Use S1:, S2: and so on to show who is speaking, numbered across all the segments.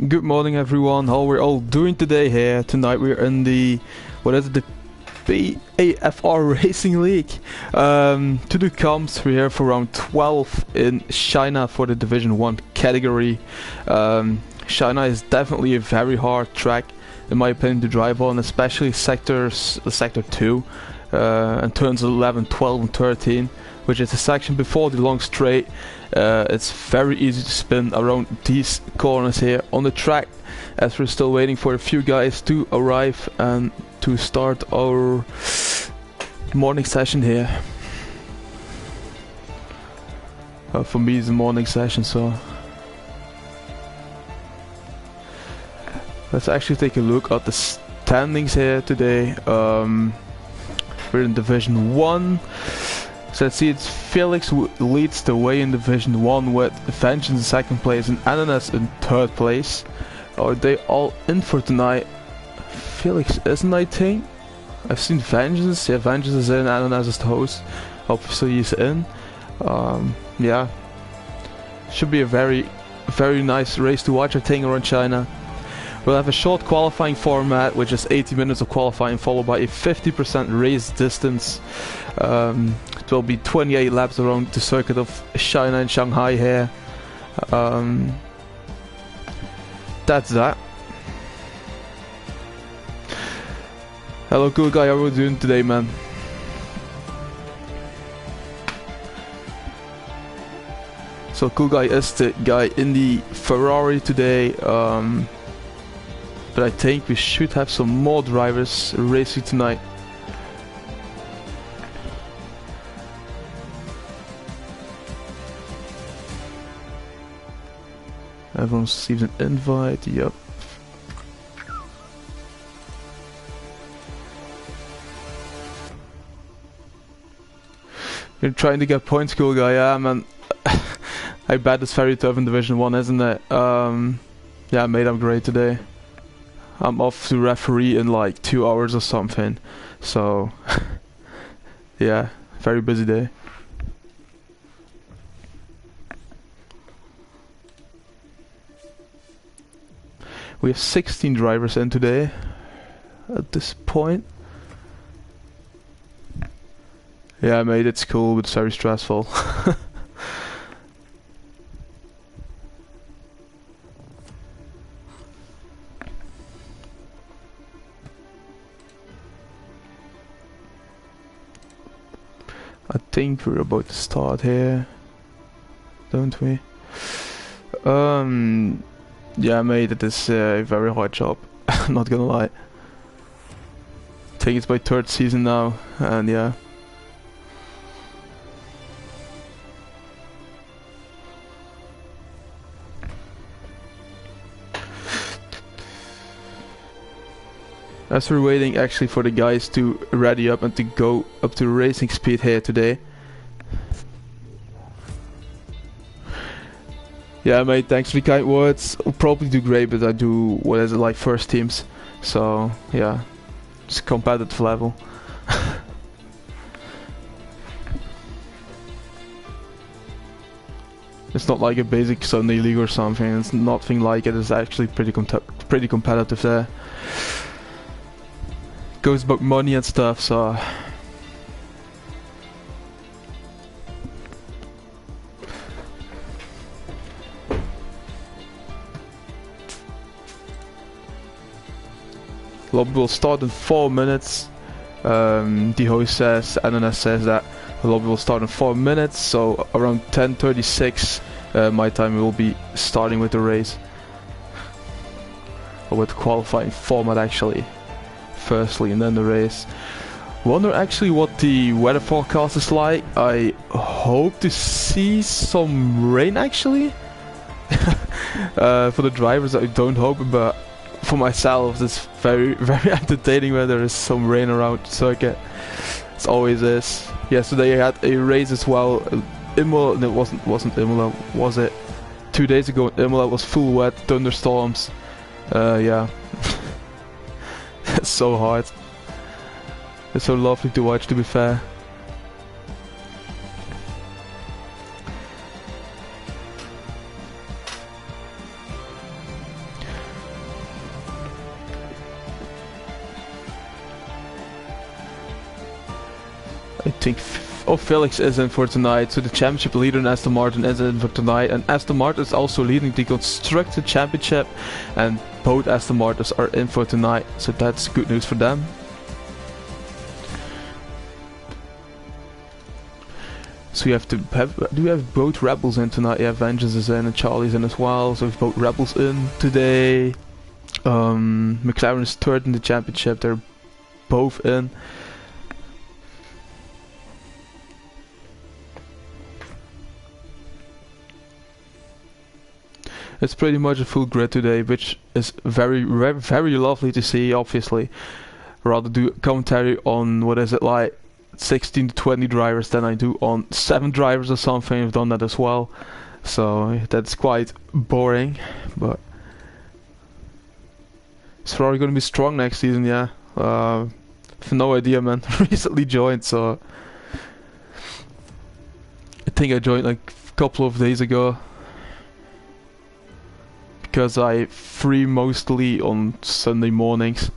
S1: Good morning, everyone. How we're all doing today here? Tonight we're in the the PAFR Racing League. To the comps, we're here for round 12 in China for the Division 1 category. China is definitely a very hard track, in my opinion, to drive on, especially sector 2 and turns 11, 12, and 13, which is the section before the long straight. It's very easy to spin around these corners here on the track, as we're still waiting for a few guys to arrive and to start our morning session here. For me it's a morning session, so let's actually take a look at the standings here today. We're in Division 1. So let's see, it's Felix who leads the way in Division 1 with Vengeance in second place and Ananas in third place. Are they all in for tonight? Felix isn't, I think. I've seen Vengeance. Yeah, Vengeance is in, Ananas is the host. Obviously he's in. Yeah. Should be a very nice race to watch, I think, around China. We'll have a short qualifying format, which is 80 minutes of qualifying followed by a 50% race distance. It will be 28 laps around the circuit of China and Shanghai here. That's that. Hello, cool guy. How are you doing today, man? So cool guy is the guy in the Ferrari today. But I think we should have some more drivers racing tonight. Everyone receives an invite, yep. You're trying to get points, cool guy, yeah man. I bet it's very tough in Division 1, isn't it? Yeah mate, I'm great today. I'm off to referee in like 2 hours or something, so yeah, very busy day. We have 16 drivers in today at this point. Yeah mate, it's cool, but it's very stressful. I think we're about to start here, don't we? Yeah mate, it is a very hard job, not gonna lie. I think it's my 3rd season now, and yeah. As we're waiting actually for the guys to ready up and to go up to racing speed here today. Yeah mate, thanks for the kind words. I'll probably do great, but I do, what is it, like first teams. So yeah, it's competitive level. It's not like a basic Sunday league or something, it's nothing like it. It's actually pretty competitive there. Goes about money and stuff, so lobby will start in 4 minutes. The host says, Ananas says that the lobby will start in 4 minutes, so around 10:36 my time we will be starting with the race, or with the qualifying format actually. Firstly, and then the race. Wonder actually what the weather forecast is like. I hope to see some rain actually. For the drivers I don't hope, but for myself it's very entertaining when there is some rain around the circuit. It always is. Yesterday I had a race as well. Imola, no, it wasn't Imola, was it? 2 days ago Imola was full wet, thunderstorms. Yeah. It's so hard. It's so lovely to watch, to be fair. I think Felix is in for tonight, so the championship leader in Aston Martin is in for tonight, and Aston Martin is also leading the Constructor Championship, and both Aston Martins are in for tonight, so that's good news for them. So we do we have both Rebels in tonight? Yeah, Vengeance is in and Charlie's in as well, so we have both Rebels in today. McLaren is third in the championship, they're both in. It's pretty much a full grid today, which is very lovely to see, obviously. Rather do commentary on, what is it, like 16 to 20 drivers than I do on 7 drivers or something. I've done that as well. So that's quite boring, but it's probably going to be strong next season, yeah. I have no idea, man. Recently joined, so I think I joined like a couple of days ago. Because I free mostly on Sunday mornings.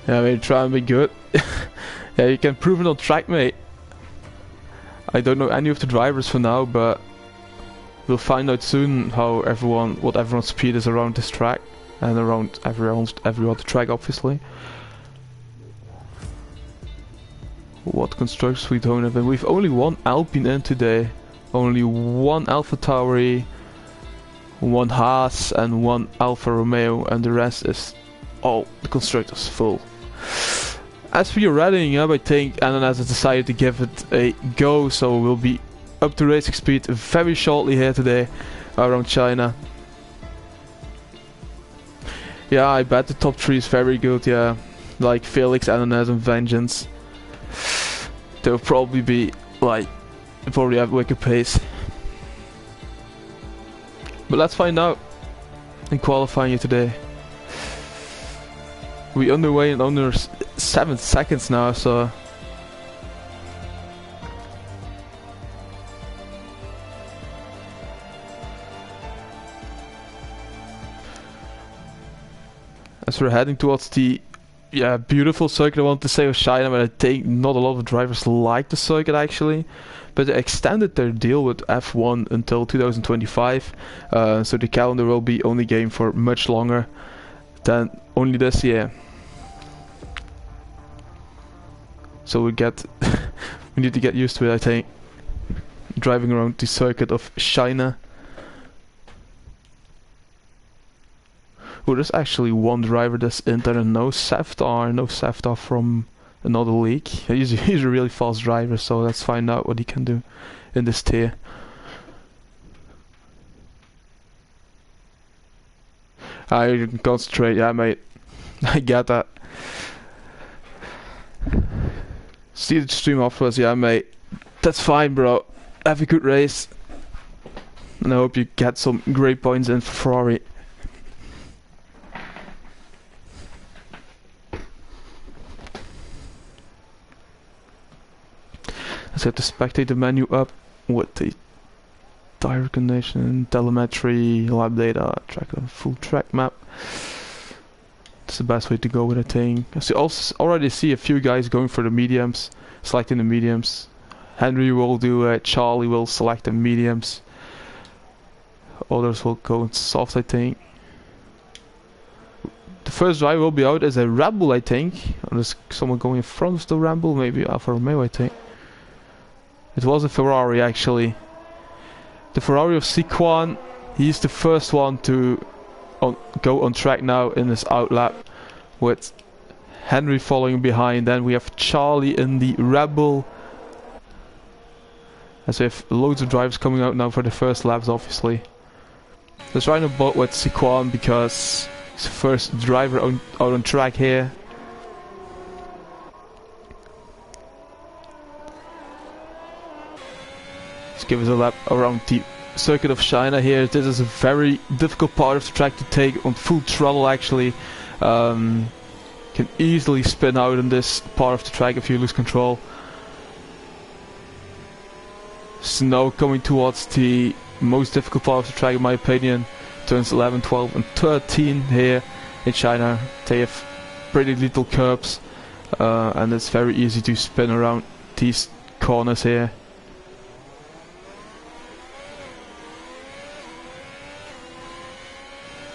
S1: Yeah, mate, try and be good. Yeah, you can prove it on track, mate. I don't know any of the drivers for now, but we'll find out soon what everyone's speed is around this track and around every other track, obviously. What constructors we don't have, and we've only one Alpine in today, only one AlphaTauri, one Haas and one Alfa Romeo, and the rest is all the constructors full. As for your rallying up, I think Ananas has decided to give it a go, so we'll be up to racing speed very shortly here today around China. Yeah, I bet the top 3 is very good, yeah. Like Felix, Ananas and Vengeance. They'll probably be like, probably have wicked pace. But let's find out in qualifying here today. We underway in under 7 seconds now, so as we're heading towards the beautiful circuit, I want to say, of China, but I think not a lot of drivers like the circuit actually. But they extended their deal with F1 until 2025, so the calendar will be only game for much longer than only this year. So we need to get used to it, I think, driving around the circuit of China. Oh, there's actually one driver that's in there, no Seftar from another league. He's a really fast driver, so let's find out what he can do in this tier. I can concentrate, yeah mate, I get that. See the stream afterwards, yeah mate, that's fine bro, have a good race. And I hope you get some great points in for Ferrari. Let's get the spectator menu up with the tire condition, telemetry, lap data, full track map. It's the best way to go with a thing. I already see a few guys going for the mediums, selecting the mediums. Henry will do it, Charlie will select the mediums. Others will go in soft, I think. The first driver will be out as a Rebel, I think. Or there's someone going in front of the Rebel, maybe Alfa Romeo, I think. It was a Ferrari actually. The Ferrari of Siquan, he's the first one to go on track now in his outlap, with Henry following behind. Then we have Charlie in the Rebel. As we have loads of drivers coming out now for the first laps, obviously. Let's ride a boat with Siquan because he's the first driver out on track here. Let's give us a lap around the circuit of China here. This is a very difficult part of the track to take on full throttle actually. Can easily spin out in this part of the track if you lose control. Snow coming towards the most difficult part of the track in my opinion. Turns 11, 12 and 13 here in China. They have pretty little curbs and it's very easy to spin around these corners here.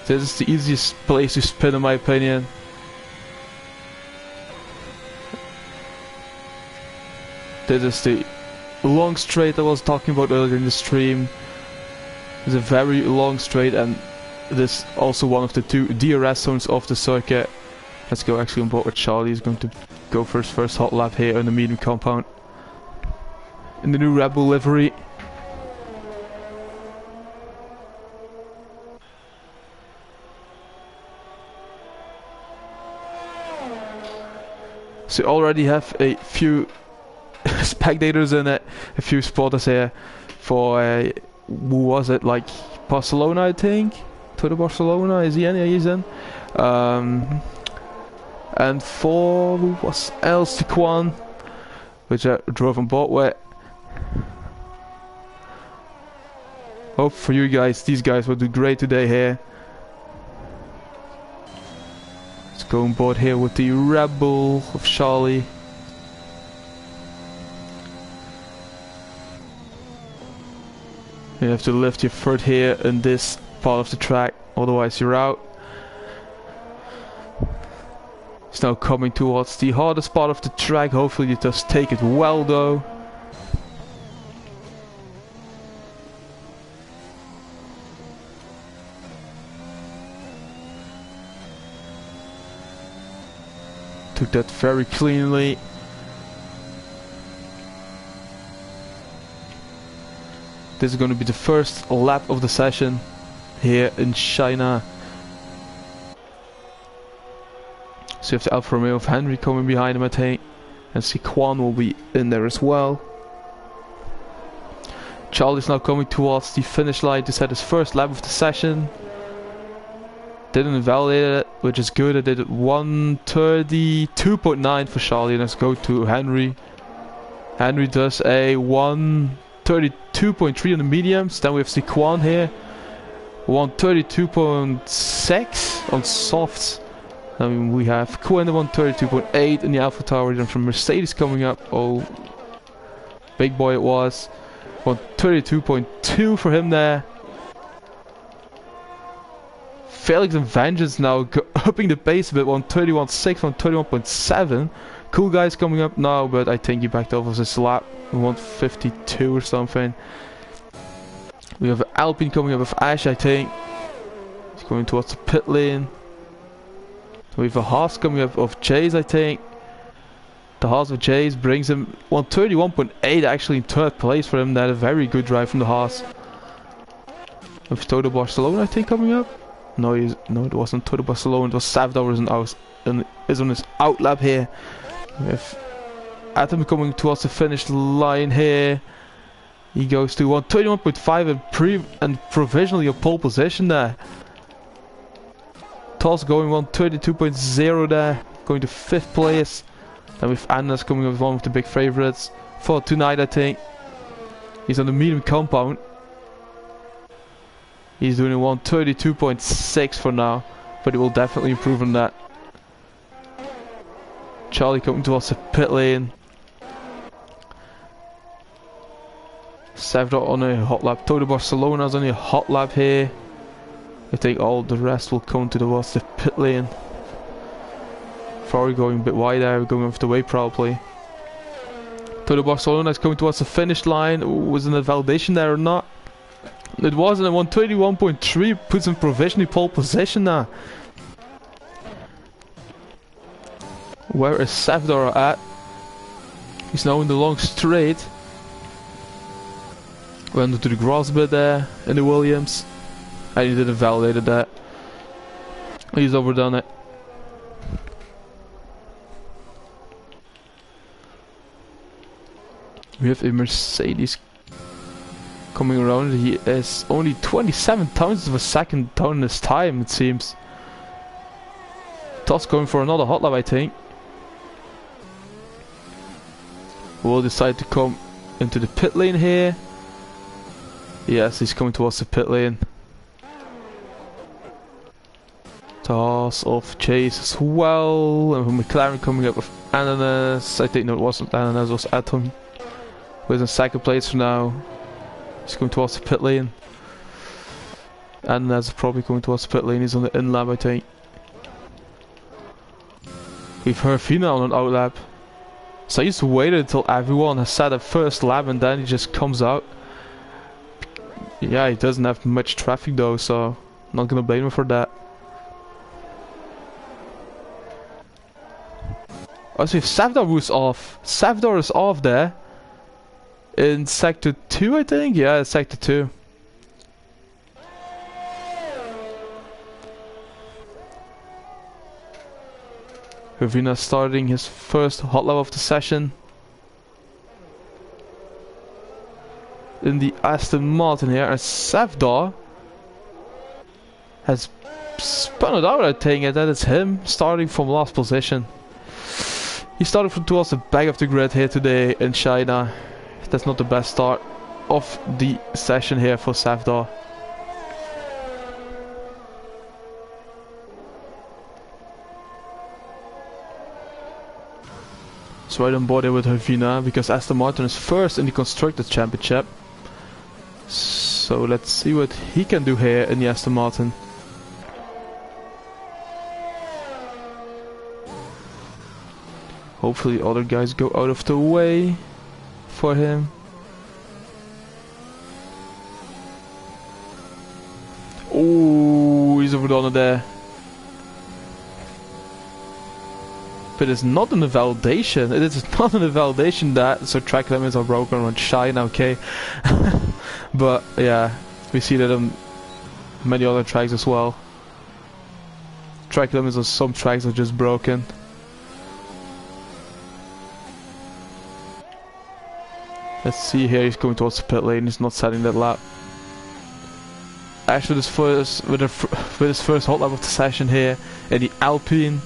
S1: This is the easiest place to spin in my opinion. This is the long straight I was talking about earlier in the stream. It's a very long straight and this is also one of the two DRS zones of the circuit. Let's go actually on board with Charlie. He's going to go for his first hot lap here in the medium compound in the new Red Bull livery. So you already have a few spectators in it, a few spotters here for who was it, like Barcelona I think? Toto Barcelona, is he in? Yeah, he's in. And for who was else? Tiquan, which I drove on board with. Hope for you guys, these guys will do great today here. Let's go on board here with the Red Bull of Charlie. You have to lift your foot here in this part of the track, otherwise you're out. It's now coming towards the hardest part of the track. Hopefully it does take it well though. Took that very cleanly. This is going to be the first lap of the session here in China. So you have the Alfa Romeo of Henry coming behind him I think. And Siquan will be in there as well. Charlie's now coming towards the finish line to set his first lap of the session. Didn't invalidate it, which is good. I did it 1:32.9 for Charlie. Let's go to Henry. Henry does a 1:32.3 on the mediums. Then we have Siquan here. 1:32.6 on softs. Then we have Quinn 1:32.8 in the Alpha Tower. Then from Mercedes coming up. Oh, big boy it was. 1:32.2 for him there. Felix and Vengeance now upping the pace a bit. 1:31.6, 1:31.7. Cool guys coming up now, but I think he backed off of his lap. 1:52 or something. We have Alpine coming up with Ash, I think. He's going towards the pit lane. We have a Haas coming up of Chase, I think. The Haas of Chase brings him 1:31.8 actually in third place for him. That a very good drive from the Haas. With Toto Barcelona, I think, coming up. No, it wasn't Toto Barcelona. It was Savdor is on his out lap here. We have Adam coming towards the finish line here. He goes to 1:31.5 and provisionally a pole position there. Toss going 1:32.0 there, going to 5th place. And with Anders coming up with one of the big favorites for tonight I think. He's on the medium compound. He's doing a 1:32.6 for now, but he will definitely improve on that. Charlie coming towards the pit lane. Savdor on a hot lap. Toto Barcelona's on a hot lap here. I think all the rest will come towards the pit lane. Ferrari going a bit wide there, going off the way probably. Toto Barcelona is coming towards the finish line. Was in the validation there or not? It wasn't. At 1:31.3 puts him provisionally pole position now. Where is Savdor at? He's now in the long straight. Went into the grass bit there in the Williams. And he didn't validate that. He's overdone it. We have a Mercedes coming around. He is only 27 thousandths of a second down in his time, it seems. Toss going for another hot lap, I think. We'll decide to come into the pit lane here. Yes, he's coming towards the pit lane. Toss off Chase as well, and McLaren coming up with Ananas. I think no, it wasn't Ananas, it was Atom. Who's in second place for now. He's going towards the pit lane. Ananas is probably going towards the pit lane, he's on the in lap I think. We've heard Fina on an out lap. So I used to wait until everyone has set a first lap and then he just comes out. Yeah, he doesn't have much traffic though, so I'm not gonna blame him for that. Also, if Savdor was off. Savdor is off there. In sector 2, I think? Yeah, sector 2. Ravina starting his first hot lap of the session. In the Aston Martin here, and Savdor has spun it out, I think, and that is him starting from last position. He started from towards the back of the grid here today in China. That's not the best start of the session here for Savdor. So right on board here with Havina because Aston Martin is first in the Constructors' Championship. So let's see what he can do here in the Aston Martin. Hopefully other guys go out of the way for him. Oh, he's overdone it there. But it's not in the validation. It is not in the validation that so track limits are broken on China, okay. But yeah, we see that on many other tracks as well. Track limits on some tracks are just broken. Let's see here, he's going towards the pit lane, he's not setting that lap. Actually with his first hot lap of the session here in the Alpine.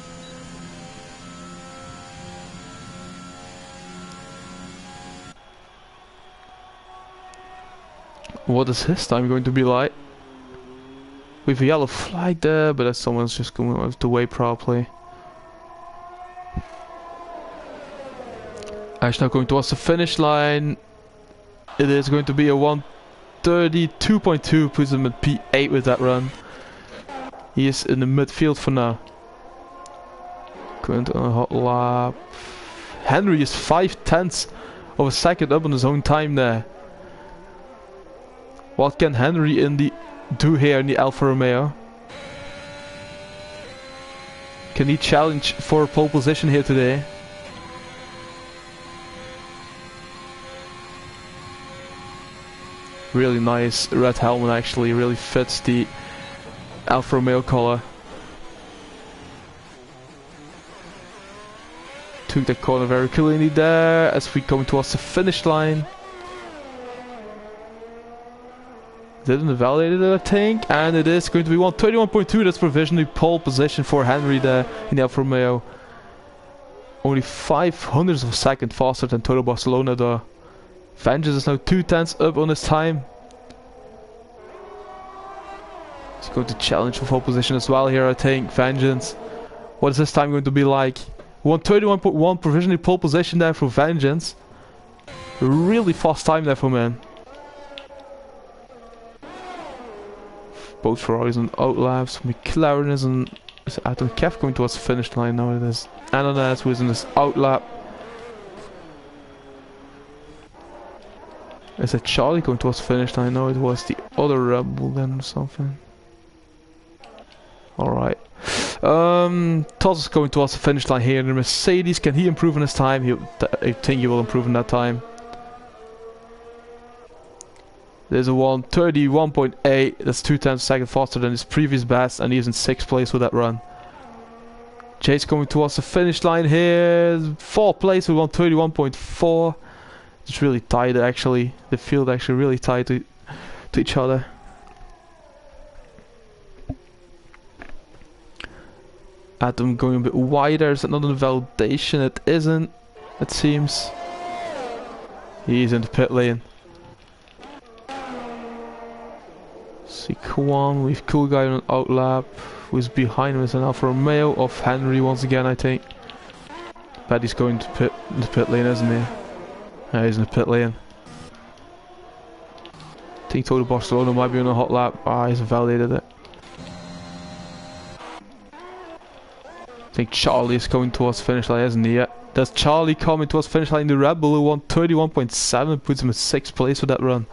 S1: What is his time going to be like? We have a yellow flag there, but someone's just going out of the way probably. Ash now going towards the finish line. It is going to be a 1:32.2, puts him at P8 with that run. He is in the midfield for now. Going on a hot lap. Henry is 0.5 of a second up on his own time there. What can Henry do here in the Alfa Romeo? Can he challenge for a pole position here today? Really nice red helmet, actually really fits the Alfa Romeo color. Took the corner very cleanly there as we come towards the finish line. Didn't validate it, I think, and it is going to be 1:31.2. That's provisionally pole position for Henry there in the Alfa Romeo. Only 0.05 of a second faster than Toto Barcelona though. Vengeance is now 0.2 up on his time. He's going to challenge for pole position as well here, I think. Vengeance. What is his time going to be like? 1:31.1 provisionally pole position there for Vengeance. Really fast time there for him. Both Ferraris on out laps. McLaren is on. Is Adam Kev going towards the finish line now? It is Ananas who is in this out lap. Is it Charlie going towards the finish line? No, it was the other Red Bull then or something. Alright. Toss is going towards the finish line here in the Mercedes. Can he improve on his time? I think he will improve in that time. There's a 1:31.8. That's 0.2 seconds faster than his previous best, and he's in 6th place with that run. Chase coming towards the finish line here. 4th place with 1:31.4. It's really tight actually. The field actually really tight to each other. Adam going a bit wider. Is that not a validation? It isn't, it seems. He's in the pit lane. Kwan, we've Cool Guy on an outlap. Who's behind him is an Alfa Romeo of Henry once again, I think. Bet he's going to the pit lane, isn't he? Yeah, he's in the pit lane. I think Toto Barcelona might be on a hot lap. Ah, he's validated it. I think Charlie is coming towards finish line, isn't he? Yeah. There's Charlie coming towards finish line. The Red Bull who won 31.7 puts him in 6th place for that run.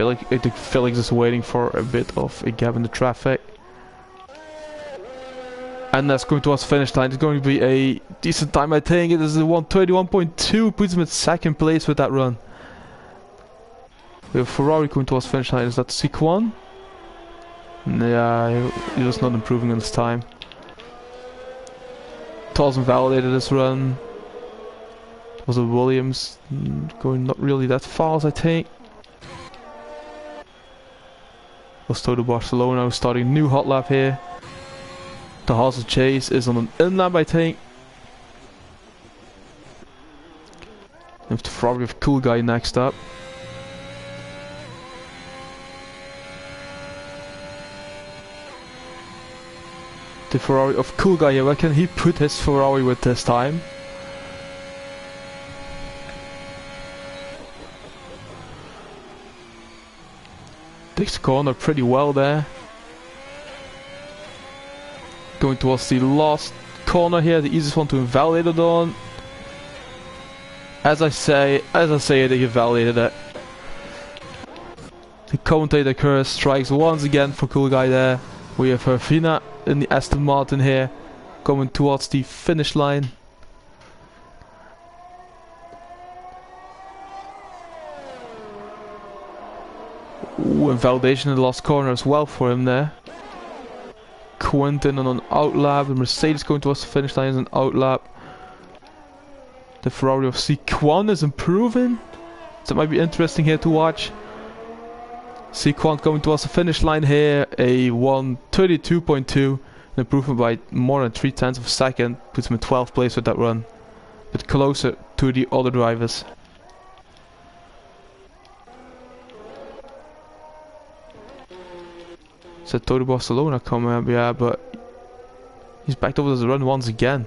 S1: I think Felix is waiting for a bit of a gap in the traffic. And that's going towards finish line. It's going to be a decent time, I think. It is a 1:31.2, puts him in 2nd place with that run. We have Ferrari going towards finish line. Is that Siquan? Yeah, he was not improving on his time. Tolson validated this run. Was it Williams? Going not really that fast, I think. Was Toto Barcelona starting a new hot lap here. The Haas Chase is on an in lap, I think. And the Ferrari of Cool Guy next up. The Ferrari of Cool Guy here, where can he put his Ferrari with this time? Takes the corner pretty well there. Going towards the last corner here, the easiest one to invalidate it on. As I say it, he validated it. The commentator curse strikes once again for Cool Guy there. We have Herfina in the Aston Martin here, coming towards the finish line. Ooh, and validation in the last corner as well for him there. Quentin on an outlap. The Mercedes going towards the finish line is an outlap. The Ferrari of Siquan is improving. So it might be interesting here to watch. Siquan coming towards the finish line here. A 1:32.2. An improvement by more than 0.3 of a second. Puts him in 12th place with that run. But closer to the other drivers. So Toto Barcelona coming up, yeah, but he's backed over the run once again.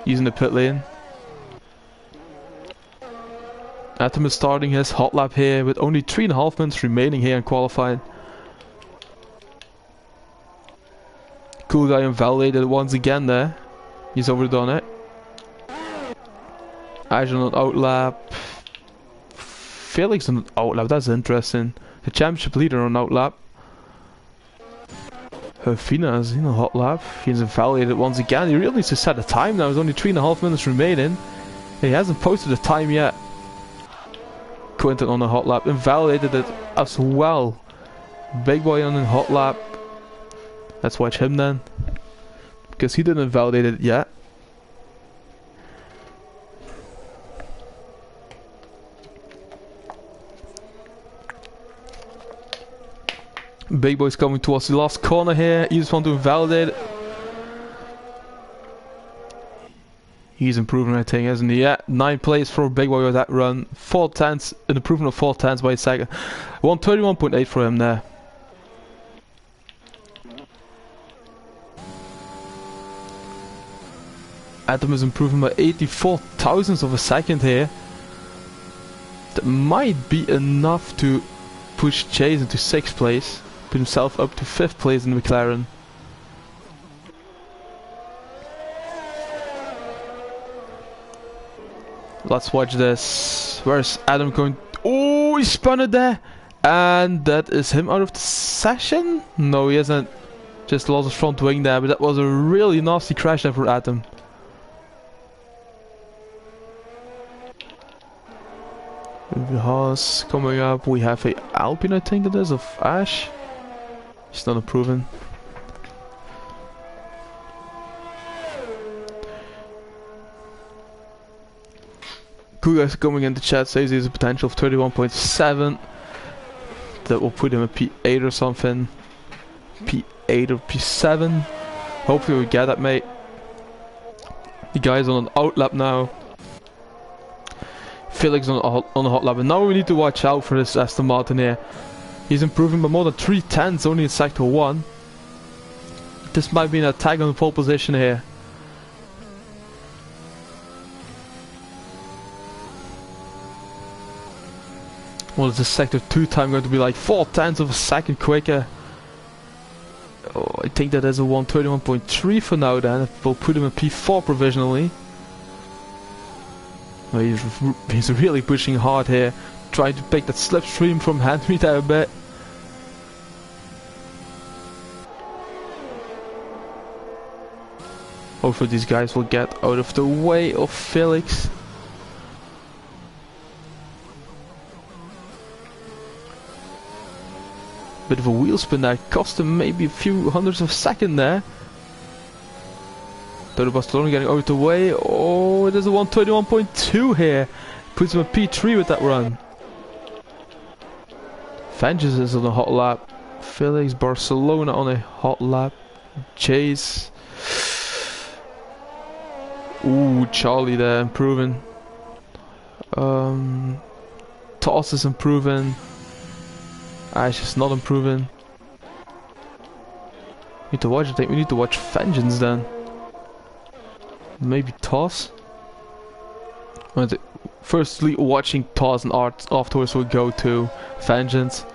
S1: Using the pit lane. Atom is starting his hot lap here with only 3.5 minutes remaining here in qualifying. Cool Guy invalidated once again there. He's overdone it. Ajan on outlap. Felix on an outlap, that's interesting. The championship leader on outlap. Herfina is in a hot lap. He's invalidated once again. He really needs to set a time now. There's only 3.5 minutes remaining. He hasn't posted a time yet. Quentin on a hot lap. Invalidated it as well. Big Boy on a hot lap. Let's watch him then. Because he didn't invalidate it yet. Big Boy's coming towards the last corner here. He just wants to invalidate it. He's improving, I think, isn't he? Yeah, 9th place for Big Boy with that run. 4/10, an improvement of 4/10 by a second. 1:31.8 for him there. Adam is improving by 84 thousandths of a second here. That might be enough to push Chase into 6th place. Put himself up to 5th place in McLaren. Let's watch this. Where's Adam going? Oh, he spun it there. And that is him out of the session? No, he hasn't. Just lost his front wing there, but that was a really nasty crash there for Adam. The Haas coming up. We have a Alpine, I think it is, of Ash. He's not improving. Kuga's coming in the chat, says he has a potential of 31.7. That will put him at P8 or something. P8 or P7. Hopefully we get that, mate. The guy's on an outlap now. Felix on a hot lap, and now we need to watch out for this Aston Martin here. He's improving by more than 3 tenths only in sector 1. This might be an attack on the pole position here. Well, is the sector 2 time going to be like 4 tenths of a second quicker? Oh, I think that is a 131.3 for now then. We'll put him in P4 provisionally. Well, he's really pushing hard here. Trying to pick that slipstream from Henry there a bit. Hopefully these guys will get out of the way of Felix. Bit of a wheel spin there, cost him maybe a few hundreds of seconds there. Toto Barcelona getting out of the way. Oh, it is a 131.2 here. Puts him at P3 with that run. Vengeance is on a hot lap. Felix Barcelona on a hot lap. Chase. Ooh, Charlie there improving. Toss is improving. Ash is not improving. I think we need to watch Vengeance then. Maybe Toss. Firstly, watching Toss and afterwards we'll go to Vengeance.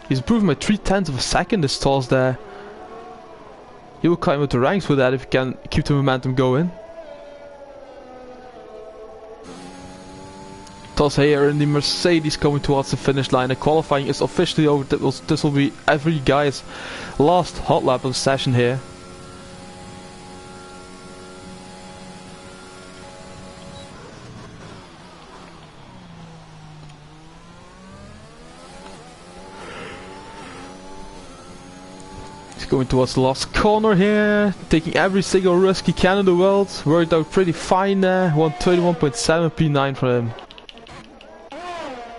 S1: He's improving by 3 tenths of a second, this Toss there. He will climb up the ranks with that if he can keep the momentum going. Toss here in the Mercedes coming towards the finish line. The qualifying is officially over. This will be every guy's last hot lap of the session here. He's going towards the last corner here, taking every single risk he can in the world. Worked out pretty fine there. 131.7 P9 for him.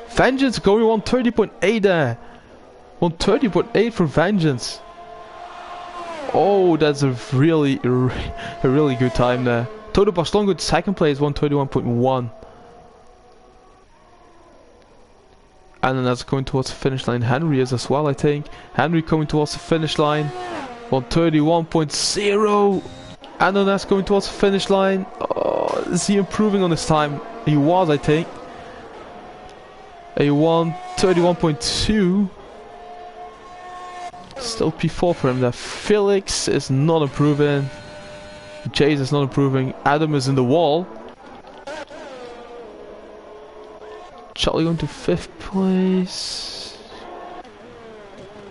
S1: Vengeance going 130.8 there. 130.8 for Vengeance. Oh, that's a really good time there. Toto Barcelona good second place, 131.1. And then that's going towards the finish line. Henry is as well, I think. Henry coming towards the finish line. 131.0. And then that's going towards the finish line. Oh, is he improving on this time? He was, I think. A 131.2. Still P4 for him there. Felix is not improving. Chase is not improving. Adam is in the wall. Charlie going to 5th place.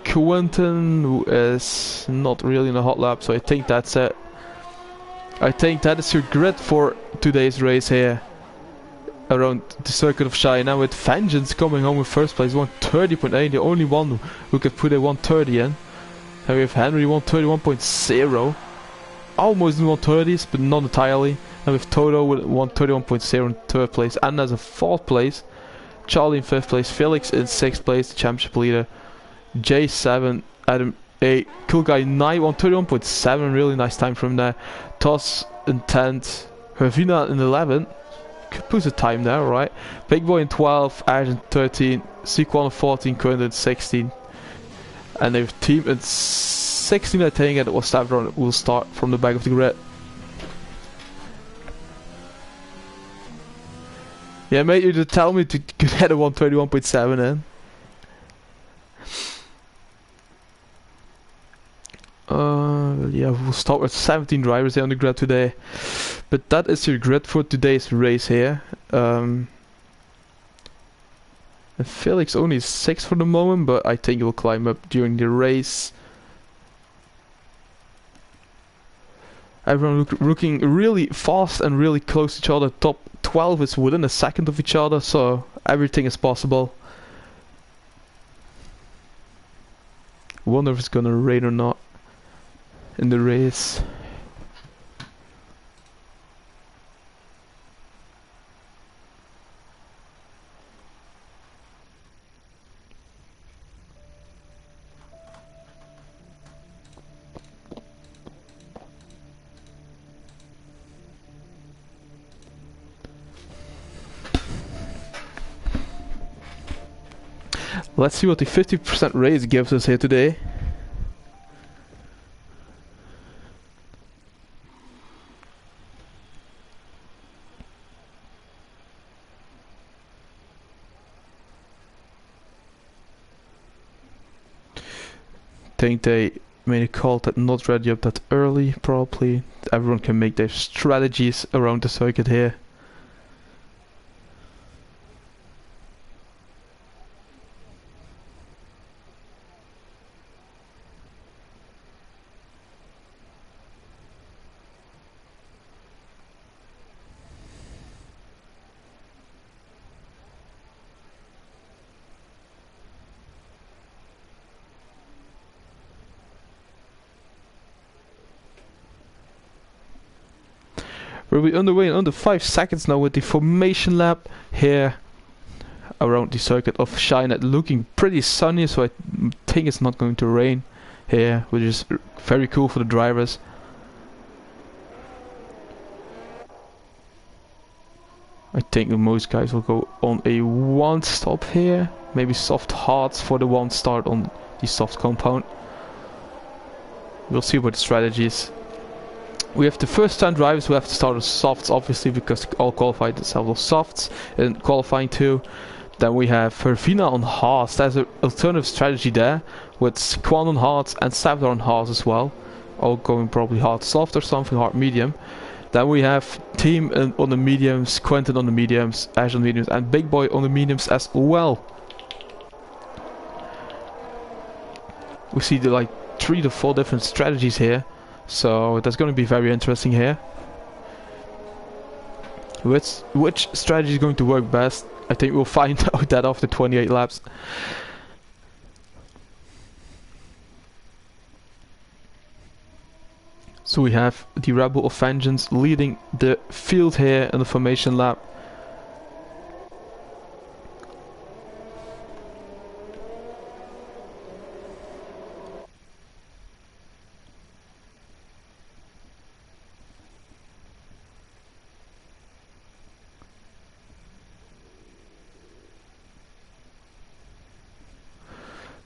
S1: Quentin, who is not really in a hot lap, so I think that's it. I think that is your grid for today's race here. Around the circuit of China, with Vengeance coming home in 1st place, 130.8, the only one who could put a 130 in. And we have Henry 131.0, almost in 130s, but not entirely. And with Toto with 131.0 in 3rd place, and as a 4th place, Charlie in 5th place, Felix in 6th place, the championship leader, J7, Adam 8, Cool Guy 9, 131.7, really nice time from there. Toss in 10th, Hervina in 11th. Puts a time there, alright. Big Boy in 12, Ash in 13, Sequan in 14, Quentin in 16. And they have team in 16, I think, and it was Stavron will start from the back of the grid. Yeah, mate, you just tell me to get a 131.7 in. Yeah, we'll start with 17 drivers here on the grid today. But that is your grid for today's race here. And Felix only is 6th for the moment, but I think he will climb up during the race. Everyone looking really fast and really close to each other. Top 12 is within a second of each other, so everything is possible. Wonder if it's gonna rain or not in the race. Let's see what the 50% raise gives us here today. I think they made a call that not ready up that early, probably. Everyone can make their strategies around the circuit here. We'll be underway in under 5 seconds now with the formation lap here around the circuit of China, looking pretty sunny, so I think it's not going to rain here, which is very cool for the drivers. I think most guys will go on a 1 stop here, maybe soft hards for the 1 start on the soft compound. We'll see what the strategy is. We have the first 10 drivers who have to start with softs, obviously, because they all qualified themselves as softs in qualifying too. Then we have Vervina on hards. There's an alternative strategy there with Quan on hards and Savdar on hards as well. All going probably hard soft or something, hard medium. Then we have Team on the mediums, Quentin on the mediums, Ash on the mediums, and Big Boy on the mediums as well. We see the like 3 to 4 different strategies here. So that's going to be very interesting here. Which strategy is going to work best? I think we'll find out that after 28 laps. So we have the Rebel of Vengeance leading the field here in the formation lap.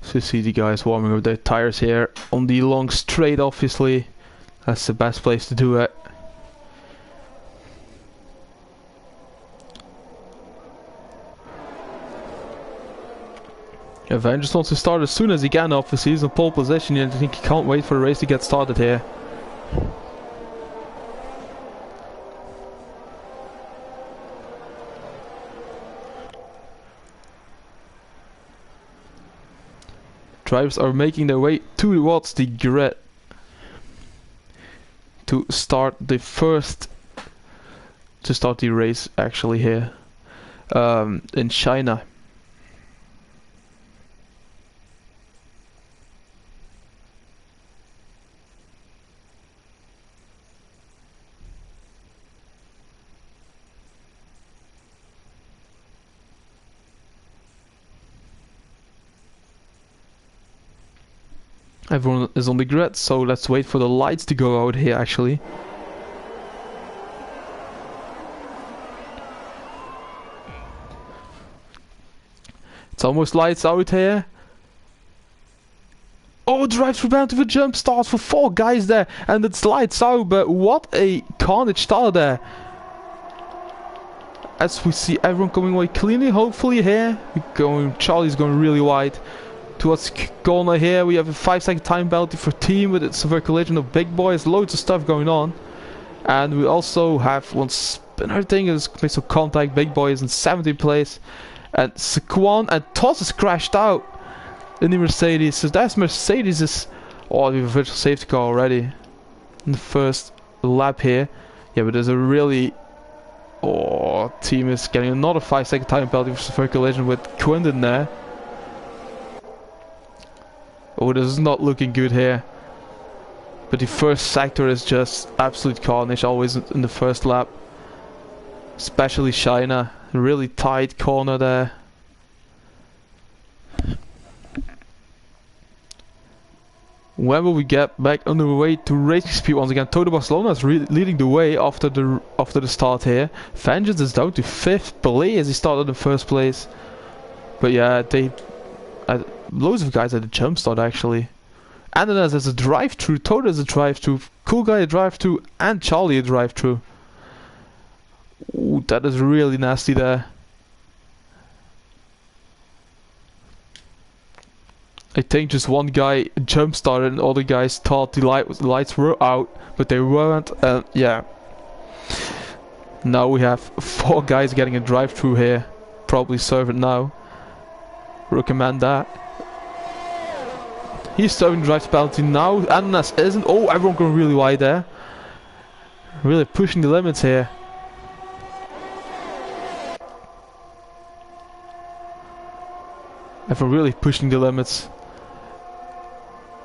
S1: So you see the guys warming up their tires here on the long straight, obviously. That's the best place to do it. Avengers wants to start as soon as he can, obviously. He's in pole position and I think he can't wait for the race to get started here. Drivers are making their way towards the grid to start the race actually here in China. Everyone is on the grid, so let's wait for the lights to go out here actually. It's almost lights out here. Oh, drives for bound to the jump start for 4 guys there, and it's lights out, but what a carnage start there. As we see everyone coming away cleanly, hopefully here. Charlie's going really wide. Towards corner here, we have a 5-second time penalty for team with its severe collision of Big Boys. Loads of stuff going on. And we also have one spinner thing is made some contact. Big Boy is in 17th place. And Sequan and Toss is crashed out in the Mercedes. So that's Mercedes is... Oh, we have a virtual safety car already. In the first lap here. Yeah, but there's a really... Oh, team is getting another 5-second time penalty for severe collision with Quinton there. Oh, this is not looking good here. But the first sector is just absolute carnage, always in the first lap. Especially China. Really tight corner there. When will we get back on the way to racing speed once again? Toto Barcelona is leading the way after the start here. Vengeance is down to 5th place as he started in 1st place. But yeah, they loads of guys at the jump start actually. Ananas has a drive-through, Toad has a drive-through, Cool Guy a drive-through, and Charlie a drive-through. Ooh, that is really nasty there. I think just one guy jump started and all the guys thought the lights were out, but they weren't, and yeah. Now we have 4 guys getting a drive-through here. Probably serve it now. Recommend that. He's serving the drive penalty now. Ananas isn't. Oh, everyone going really wide there. Really pushing the limits here. Everyone really pushing the limits.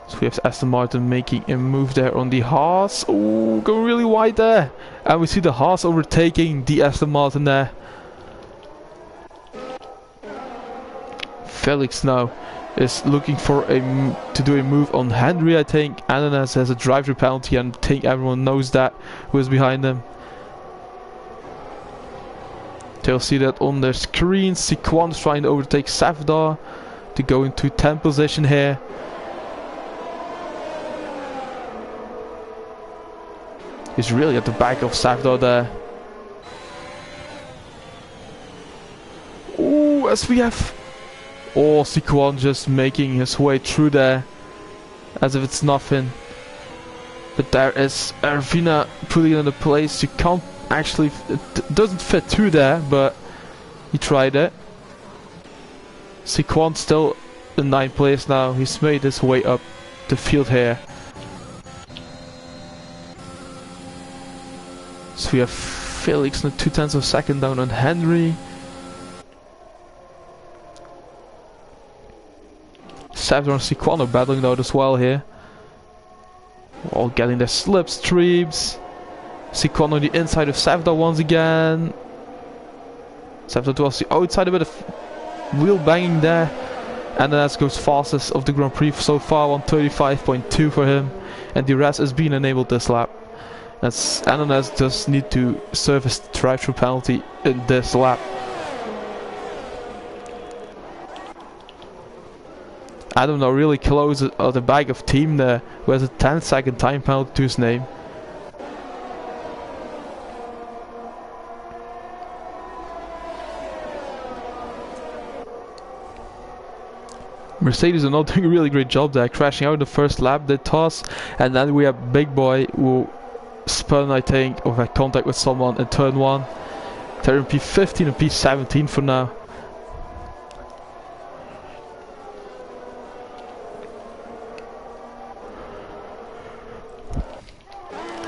S1: So we have Aston Martin making a move there on the Haas. Oh, going really wide there. And we see the Haas overtaking the Aston Martin there. Felix now is looking for to do a move on Henry, I think. Ananas has a drive-through penalty and I think everyone knows that who is behind them. They'll see that on their screen. Sequan is trying to overtake Savdar to go into 10th position here. He's really at the back of Savdar there. Ooh, as we have... Oh, Sequan just making his way through there. As if it's nothing. But there is Ervina putting it in a place. You can't actually... It doesn't fit through there, but he tried it. Sequan still in 9th place now. He's made his way up the field here. So we have Felix in 0.2 of a second down on Henry. Savdar and Sequan are battling out as well here. All getting their slipstreams. Sequan on the inside of Savdar once again. Savdar towards the outside, a bit of wheel banging there. And that goes fastest of the Grand Prix so far, 135.2 for him. And the rest is being enabled this lap. That's Ananas just need to service the drive-through penalty in this lap. Adam now really close at the back of team there, who has a 10-second time penalty to his name. Mercedes are not doing a really great job there, crashing out in the first lap, they toss, and then we have Big Boy who spun, I think, or had contact with someone in turn 1. They're in P15 and P17 for now.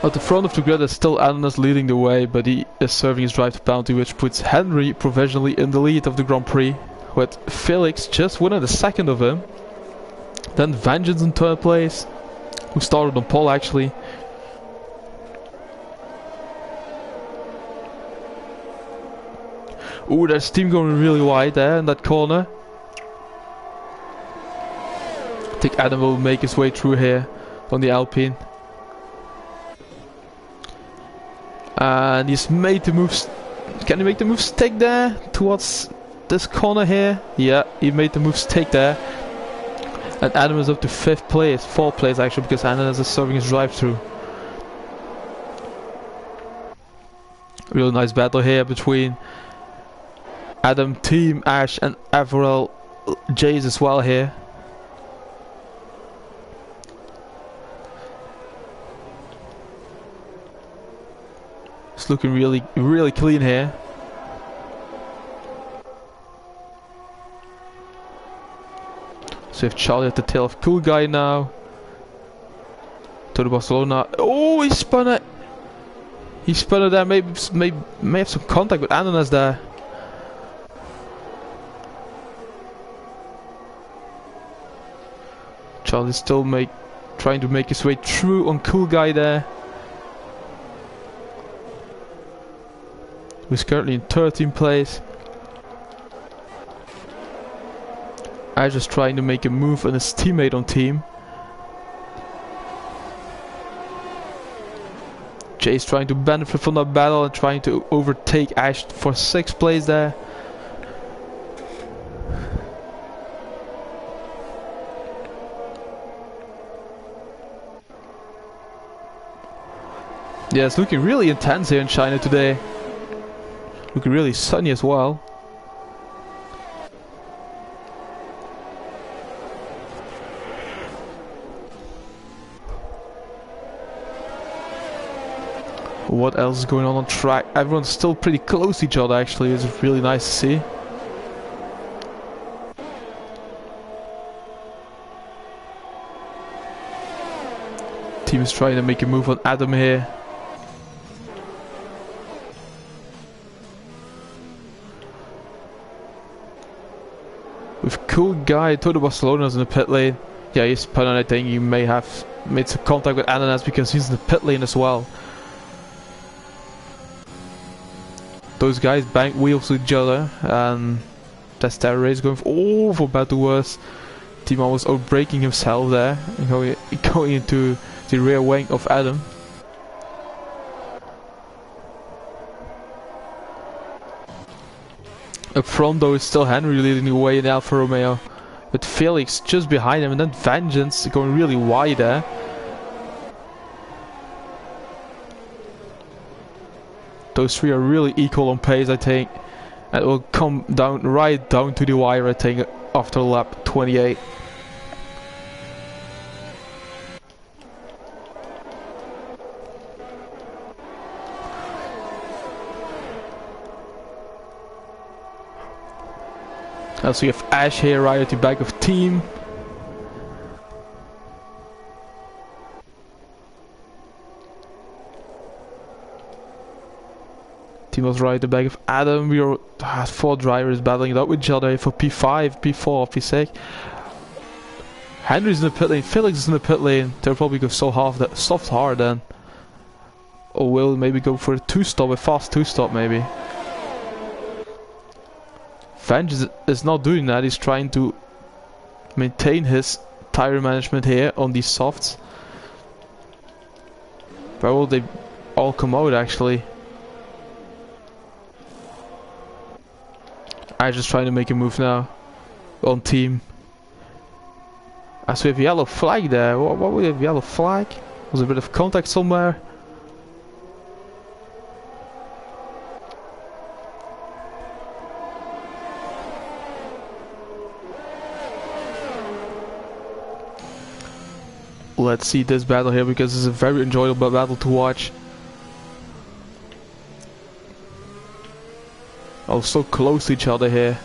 S1: At the front of the grid is still Ananas leading the way, but he is serving his drive to penalty, which puts Henry provisionally in the lead of the Grand Prix, with Felix just winning the second of him. Then Vengeance in 3rd place, who started on pole actually. Ooh, there's team going really wide there in that corner. I think Adam will make his way through here on the Alpine. And he's made the move. Can he make the move stick there towards this corner here? Yeah, he made the move stick there. And Adam is up to 5th place, 4th place actually, because Ananas is serving his drive-through. Really nice battle here between Adam, Team, Ash, and Averell Jays as well here. It's looking really clean here. So we have Charlie at the tail of Cool Guy now. To the Barcelona. Oh, he spun it! He spun it there, may have some contact with Ananas there. Charlie's still trying to make his way through on Cool Guy there. Who's currently in 13th place. Ash is trying to make a move on his teammate on team. Jay's trying to benefit from that battle and trying to overtake Ash for 6th place there. Yeah, it's looking really intense here in China today. Looking really sunny as well. What else is going on track? Everyone's still pretty close to each other actually. It's really nice to see. Team is trying to make a move on Adam here. With cool guy, Toto Barcelona's in the pit lane. Yeah, he's put on. I think he may have made some contact with Ananas because he's in the pit lane as well. Those guys bang wheels with each other, and that's their race going for bad to worse. Team almost outbraking himself there, and going into the rear wing of Adam. Up front though, it's still Henry leading the way in Alfa Romeo, with Felix just behind him, and then Vengeance going really wide there. Those three are really equal on pace, I think. And it will come down right down to the wire, I think, after lap 28. So you have Ash here right at the back of team. Team was right at the back of Adam. We are 4 drivers battling it out with each other for P5, P4, P6. Henry's in the pit lane, Felix is in the pit lane. They'll probably go soft hard then. Or will maybe go for a 2-stop, a fast 2-stop maybe. Vengeance is not doing that. He's trying to maintain his tire management here on these softs. Where will they all come out actually? I'm just trying to make a move now on team. As we have yellow flag there. What would we have yellow flag? Was a bit of contact somewhere. Let's see this battle here because it's a very enjoyable battle to watch. Oh, so close to each other here.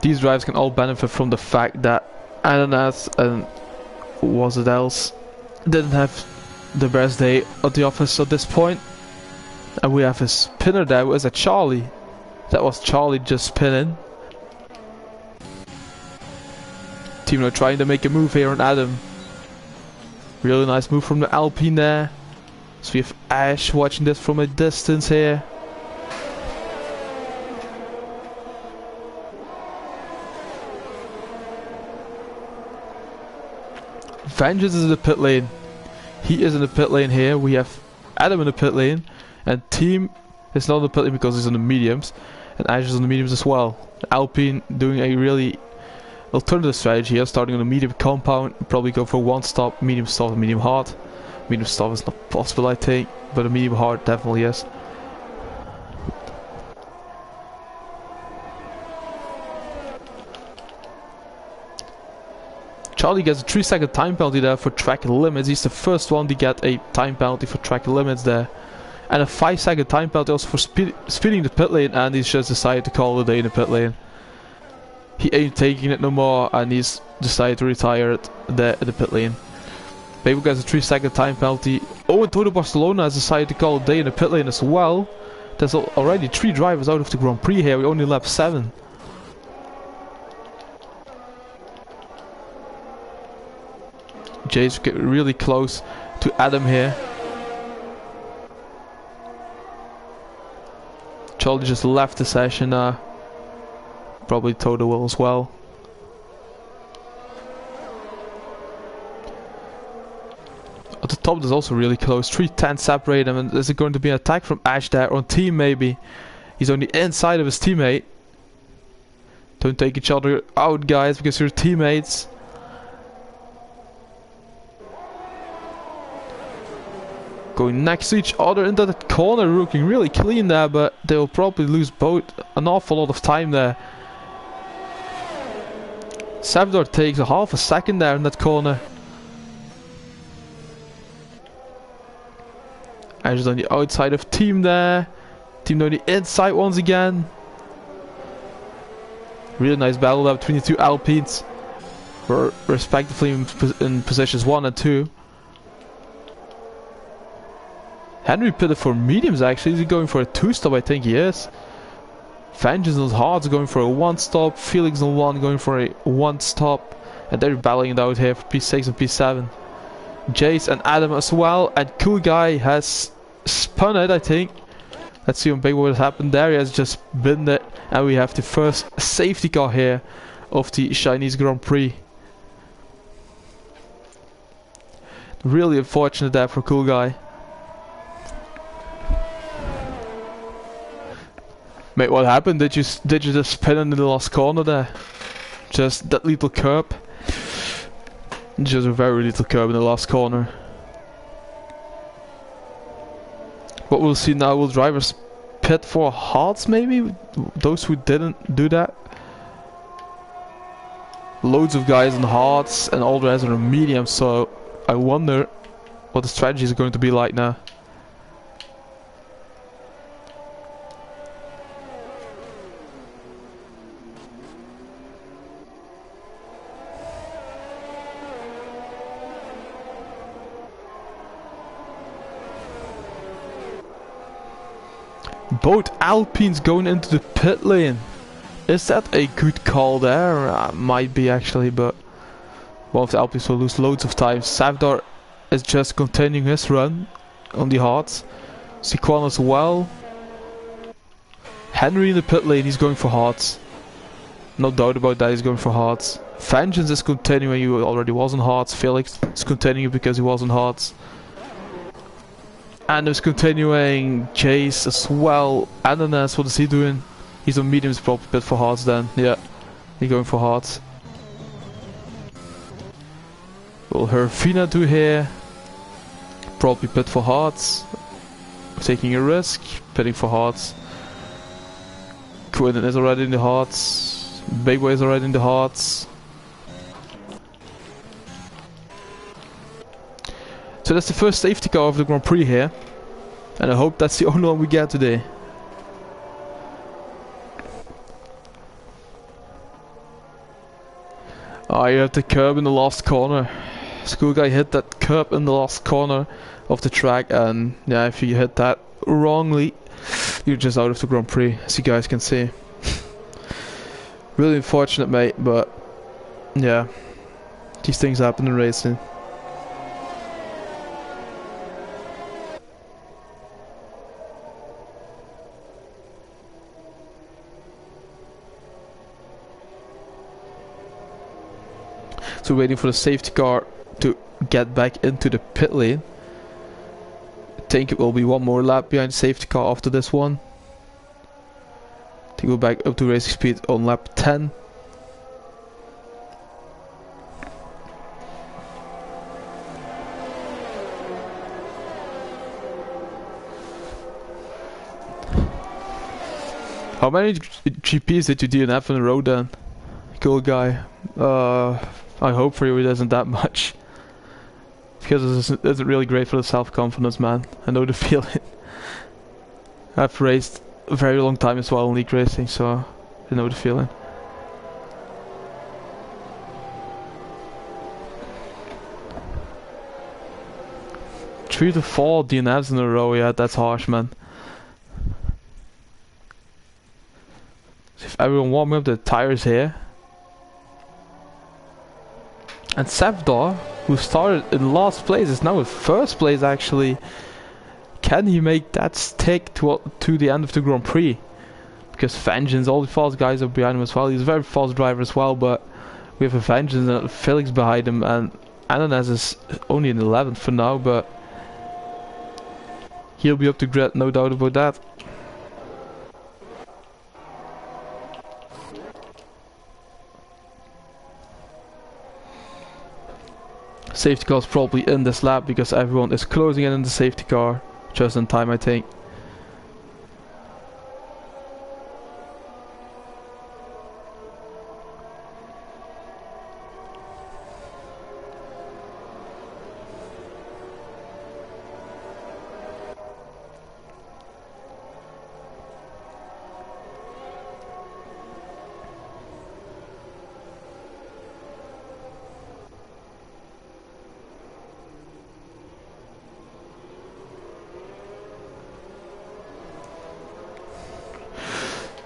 S1: These drivers can all benefit from the fact that Ananas and who was it else didn't have the best day at the office at this point. And we have a spinner there. Was it Charlie? That was Charlie just spinning. Team now trying to make a move here on Adam. Really nice move from the Alpine there. So we have Ash watching this from a distance here. Vengeance is in the pit lane. He is in the pit lane here. We have Adam in the pit lane. And team is not in the pit lane because he's on the mediums. And Ash is on the mediums as well. Alpine doing a really alternative strategy here, starting on a medium compound. Probably go for 1-stop, medium stop, and medium hard. Medium stop is not possible, I think, but a medium hard definitely is. Charlie gets a 3-second time penalty there for track limits. He's the first one to get a time penalty for track limits there. And a 5-second time penalty also for speeding the pit lane, and he's just decided to call it a day in the pit lane. He ain't taking it no more, and he's decided to retire it there in the pit lane. Babel gets a 3-second time penalty. Oh, and Toto Barcelona has decided to call it a day in the pit lane as well. There's already 3 drivers out of the Grand Prix here. We only lap 7. Jay's getting really close to Adam here. Charlie just left the session now. Probably Toto will as well. At the top there's also really close. 3-10 separate them, and is it going to be an attack from Ash there on team maybe? He's on the inside of his teammate. Don't take each other out, guys, because you're teammates. Going next to each other into the corner, looking really clean there, but they'll probably lose both an awful lot of time there. Savdor takes a half a second there in that corner. And just on the outside of team there. Team on the inside once again. Really nice battle there between the two Alpines. We're respectively in positions 1 and 2. Henry pitted for mediums actually. Is he going for a 2-stop? I think he is. Vengeance and Hards going for a 1-stop. Felix and 1 going for a 1-stop. And they're battling it out here for P6 and P7. Jace and Adam as well. And Cool Guy has spun it, I think. Let's see what has happened there. He has just binned it. And we have the first safety car here of the Chinese Grand Prix. Really unfortunate there for Cool Guy. Mate, what happened? Did you just spin in the last corner there? Just that little curb. Just a very little curb in the last corner. What we'll see now, will drivers pit for hards maybe? Those who didn't do that. Loads of guys on hards and all the guys on a medium, so I wonder what the strategy is going to be like now. Both Alpines going into the pit lane. Is that a good call there? Might be actually, but one of the Alpines will lose loads of time. Savdor is just continuing his run on the hards. Siquan as well. Henry in the pit lane, he's going for hards. No doubt about that, he's going for hards. Vengeance is continuing, he already was on hards. Felix is continuing because he was on hards. And it's continuing Chase as well. Ananas, what is he doing? He's on mediums, probably pit for hards then. Yeah, he's going for hards. Will Herfina do here? Probably pit for hards. Taking a risk, pitting for hards. Quinton is already in the hards. Big Way is already in the hards. So that's the first safety car of the Grand Prix here. And I hope that's the only one we get today. Oh, you have the curb in the last corner. School Guy hit that curb in the last corner of the track, and yeah, if you hit that wrongly, you're just out of the Grand Prix, as you guys can see. Really unfortunate, mate, but yeah, these things happen in racing. So waiting for the safety car to get back into the pit lane. I think it will be one more lap behind the safety car after this one. To go back up to racing speed on lap 10. How many GPs did you DNF in a row then? Cool Guy. I hope for you it isn't that much. Because it isn't really great for the self-confidence, man. I know the feeling. I've raced a very long time as well in league racing, so I know the feeling. Three to 4 DNFs in a row, yeah, that's harsh, man. If everyone warming up their tires here. And Savdor, who started in last place, is now in first place actually. Can he make that stick to the end of the Grand Prix? Because Vengeance, all the fast guys are behind him as well. He's a very fast driver as well, but we have a Vengeance and Felix behind him, and Ananas is only in 11th for now, but he'll be up to grid, no doubt about that. Safety car is probably in this lap because everyone is closing in the safety car. Just in time, I think.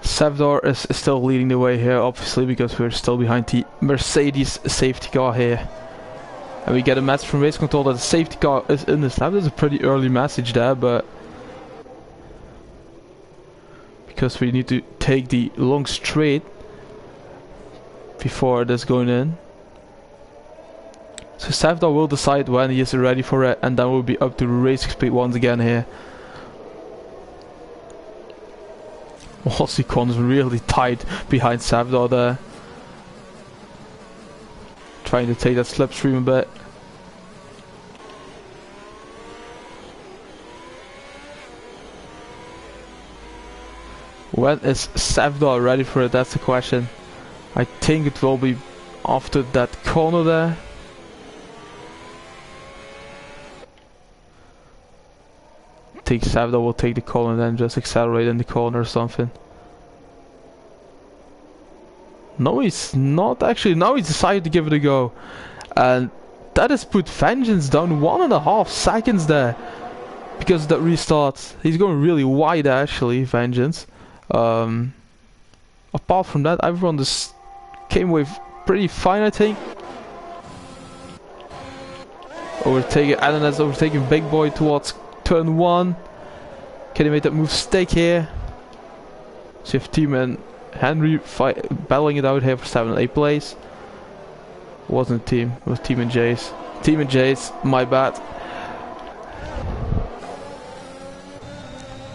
S1: Savdor is still leading the way here, obviously, because we're still behind the Mercedes safety car here. And we get a message from race control that the safety car is in this lap. That's a pretty early message there, but because we need to take the long straight before this going in. So Savdor will decide when he is ready for it, and then we'll be up to racing speed once again here. Ocon is really tight behind Savdor there. Trying to take that slipstream a bit. When is Savdor ready for it? That's the question. I think it will be after that corner there. I think Savdor will take the corner and then just accelerate in the corner or something. No, he's not actually. Now he's decided to give it a go. And that has put Vengeance down 1.5 seconds there. Because of that restart. He's going really wide actually, Vengeance. Apart from that, everyone just came away pretty fine, I think. Alan has overtaken Big Boy towards turn 1. Can he make that mistake here? So you have Team and Henry battling it out here for 7th and 8th place. Wasn't a team, it was Team and Jace. Team and Jace, my bad.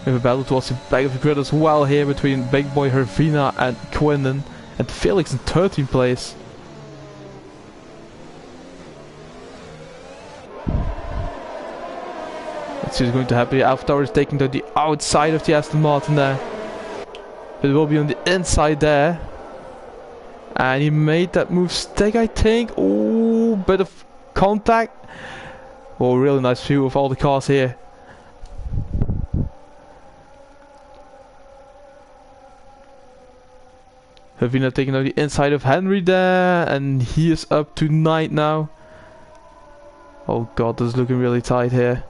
S1: We have a battle towards the back of the grid as well here between Big Boy, Hervina and Quinnen. And Felix in 13th place. Let's see what's going to happen here. Alpha Tower is taking to the outside of the Aston Martin there. But it will be on the inside there. And he made that mistake, I think. Ooh, bit of contact. Oh, really nice view of all the cars here. Havina taking out the inside of Henry there. And he is up to 9th now. Oh god, this is looking really tight here.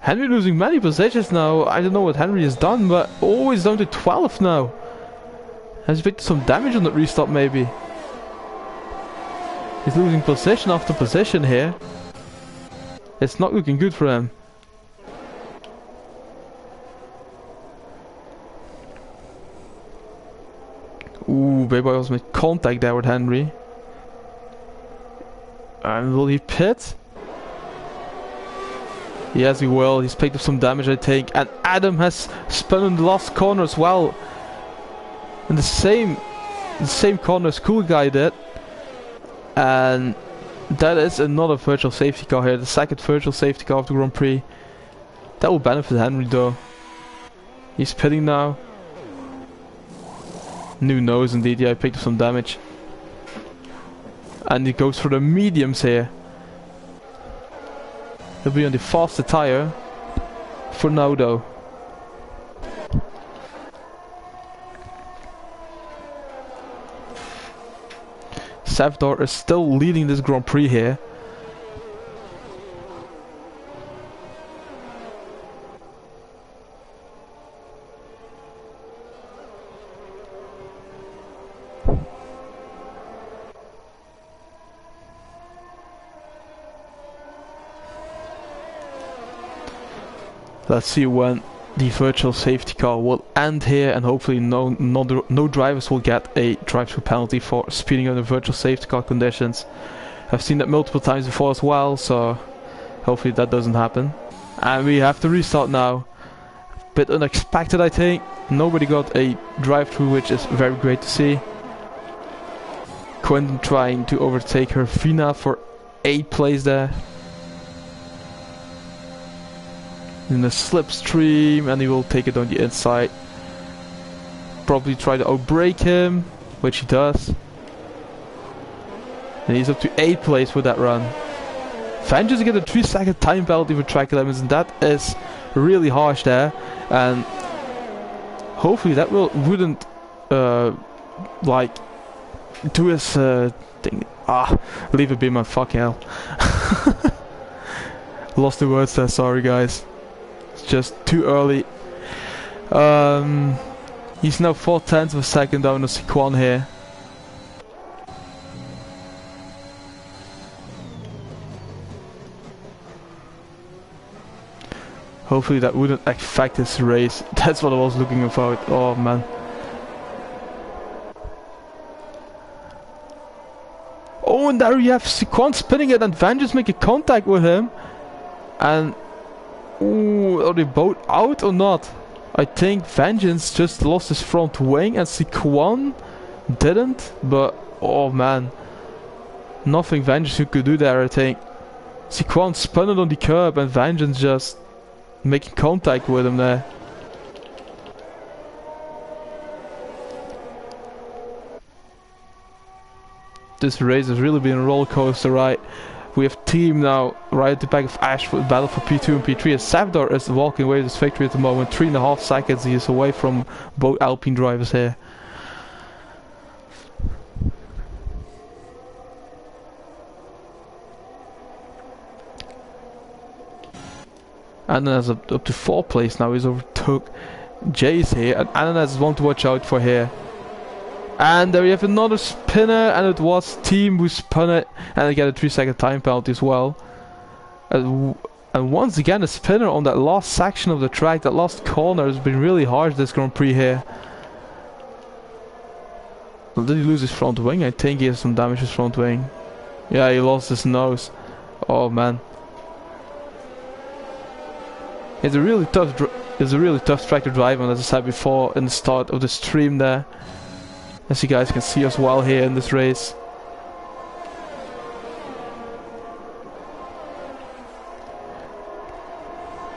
S1: Henry losing many positions now. I don't know what Henry has done, but always down to 12th now. Has picked some damage on that restart maybe. He's losing position after position here. It's not looking good for him. Ooh, Baby Boy also made contact there with Henry. And will he pit? Yes, he will. He's picked up some damage, I think. And Adam has spun in the last corner as well. In the same corner as Cool Guy did. And that is another virtual safety car here. The second virtual safety car of the Grand Prix. That will benefit Henry though. He's pitting now. New nose indeed. Yeah, he picked up some damage. And he goes for the mediums here. He'll be on the faster tire for now though. Savdor is still leading this Grand Prix here. Let's see when the virtual safety car will end here, and hopefully no drivers will get a drive-through penalty for speeding under virtual safety car conditions. I've seen that multiple times before as well, so hopefully that doesn't happen. And we have to restart now. Bit unexpected, I think. Nobody got a drive-through, which is very great to see. Quentin trying to overtake Hervina for 8th place there. In the slipstream, and he will take it on the inside. Probably try to outbrake him, which he does. And he's up to 8th place with that run. Vengeance get a 3-second time penalty for track limits, and that is really harsh there. And hopefully that wouldn't like do his thing. Leave it be, my fucking hell. Lost the words there, sorry guys. It's just too early. He's now 4/10 of a second down the Sequan here. Hopefully that wouldn't affect his race. That's what I was looking for. Oh man. Oh, and there you have Sequan spinning it and Vengeance making contact with him. And ooh, are they both out or not? I think Vengeance just lost his front wing and Sequan didn't. But oh man, nothing Vengeance could do there. I think Sequan spun it on the curb and Vengeance just making contact with him there. This race has really been a roller coaster ride. We have team now right at the back of Ash for battle for P2 and P3. As Savdor is walking away with his victory at the moment. 3.5 seconds he is away from both Alpine drivers here. Ananas up to 4th place now. He's overtook Jace here, and Ananas is one to watch out for here. And there we have another spinner, and it was team who spun it, and they get a 3-second time penalty as well. And once again a spinner on that last section of the track. That last corner has been really harsh this Grand Prix here. Well, did he lose his front wing? I think he has some damage to his front wing. Yeah, he lost his nose. Oh man. It's a really tough track to drive on, as I said before in the start of the stream there. As you guys can see as well here in this race.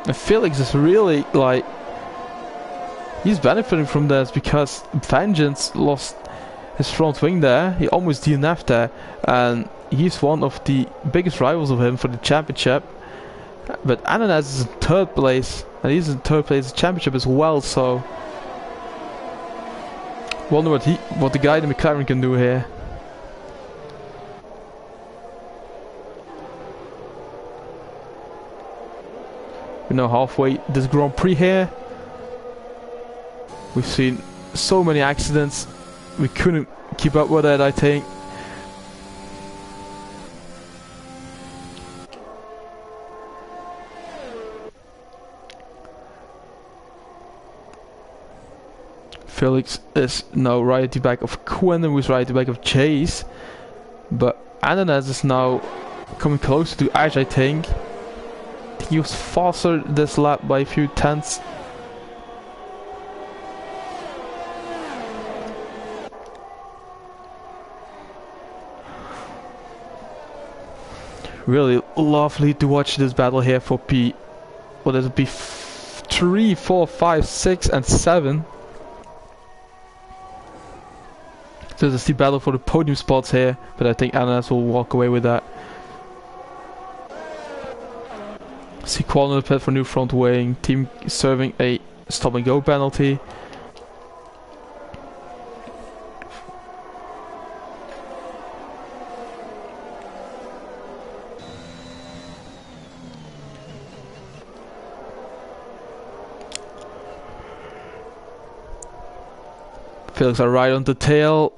S1: And Felix is really like, he's benefiting from this because Vengeance lost his front wing there. He almost DNF'd there, and he's one of the biggest rivals of him for the championship. But Ananas is in 3rd place, and he's in 3rd place in the championship as well, so wonder what the guy in the McLaren can do here. We're now halfway this Grand Prix here. We've seen so many accidents, we couldn't keep up with it, I think. Felix is now right at the back of Quinn, who's right at the back of Chase. But Ananas is now coming closer to Ash, I think. He was faster this lap by a few tenths. Really lovely to watch this battle here for P. What is it? P3, 4, 5, 6, and 7. So there's the battle for the podium spots here, but I think Ananas will walk away with that. Sequan in the pit for new front wing. Team serving a stop and go penalty. Felix are right on the tail.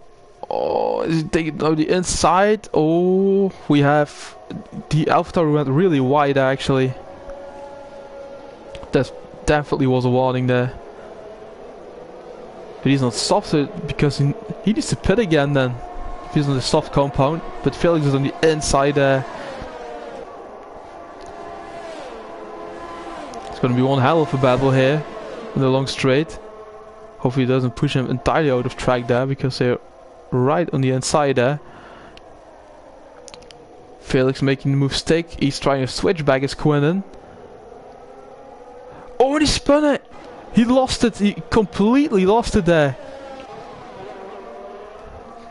S1: Oh, is he taking out the inside? Oh, we have the AlphaTauri went really wide actually. That definitely was a warning there. But he's not soft because he needs to pit again then. If he's on the soft compound. But Felix is on the inside there. It's going to be one hell of a battle here in the long straight. Hopefully it doesn't push him entirely out of track there, because they're right on the inside there. Felix making the mistake. He's trying to switch back his Quinnen. Oh, and he spun it! He lost it. He completely lost it there.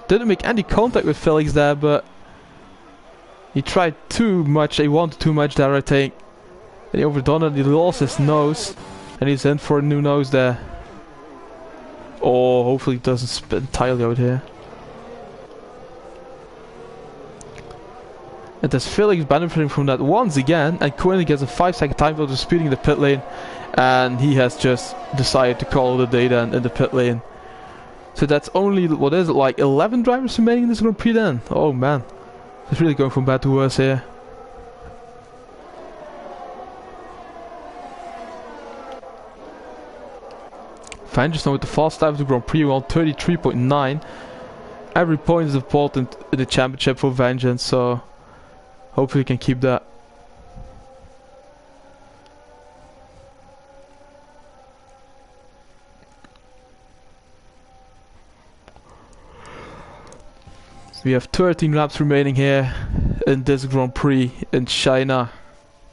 S1: Didn't make any contact with Felix there, but he tried too much. He wanted too much there, I think. And he overdone it. He lost his nose. And he's in for a new nose there. Oh, hopefully it doesn't spin entirely out here. And there's Felix benefiting from that once again, and Quinn gets a 5-second time penalty speeding in the pit lane, and he has just decided to call the day then in the pit lane. So that's only, what is it, like 11 drivers remaining in this Grand Prix then? Oh man, it's really going from bad to worse here. Vengeance now with the fast lap of the Grand Prix on 33.9. Every point is important in the championship for Vengeance, so hopefully we can keep that. We have 13 laps remaining here in this Grand Prix in China.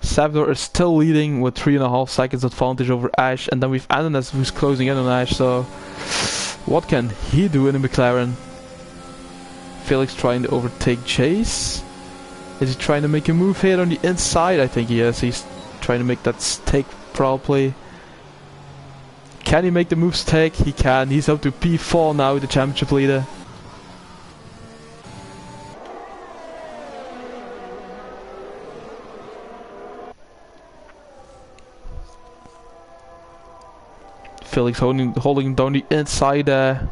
S1: Savdor is still leading with 3.5 seconds advantage over Ash, and then we've Ananas who's closing in on Ash, so what can he do in a McLaren? Felix trying to overtake Chase. Is he trying to make a move here on the inside? I think he is. He's trying to make that stake probably. Can he make the move stake? He can. He's up to P4 now, the championship leader. Felix holding down the inside there.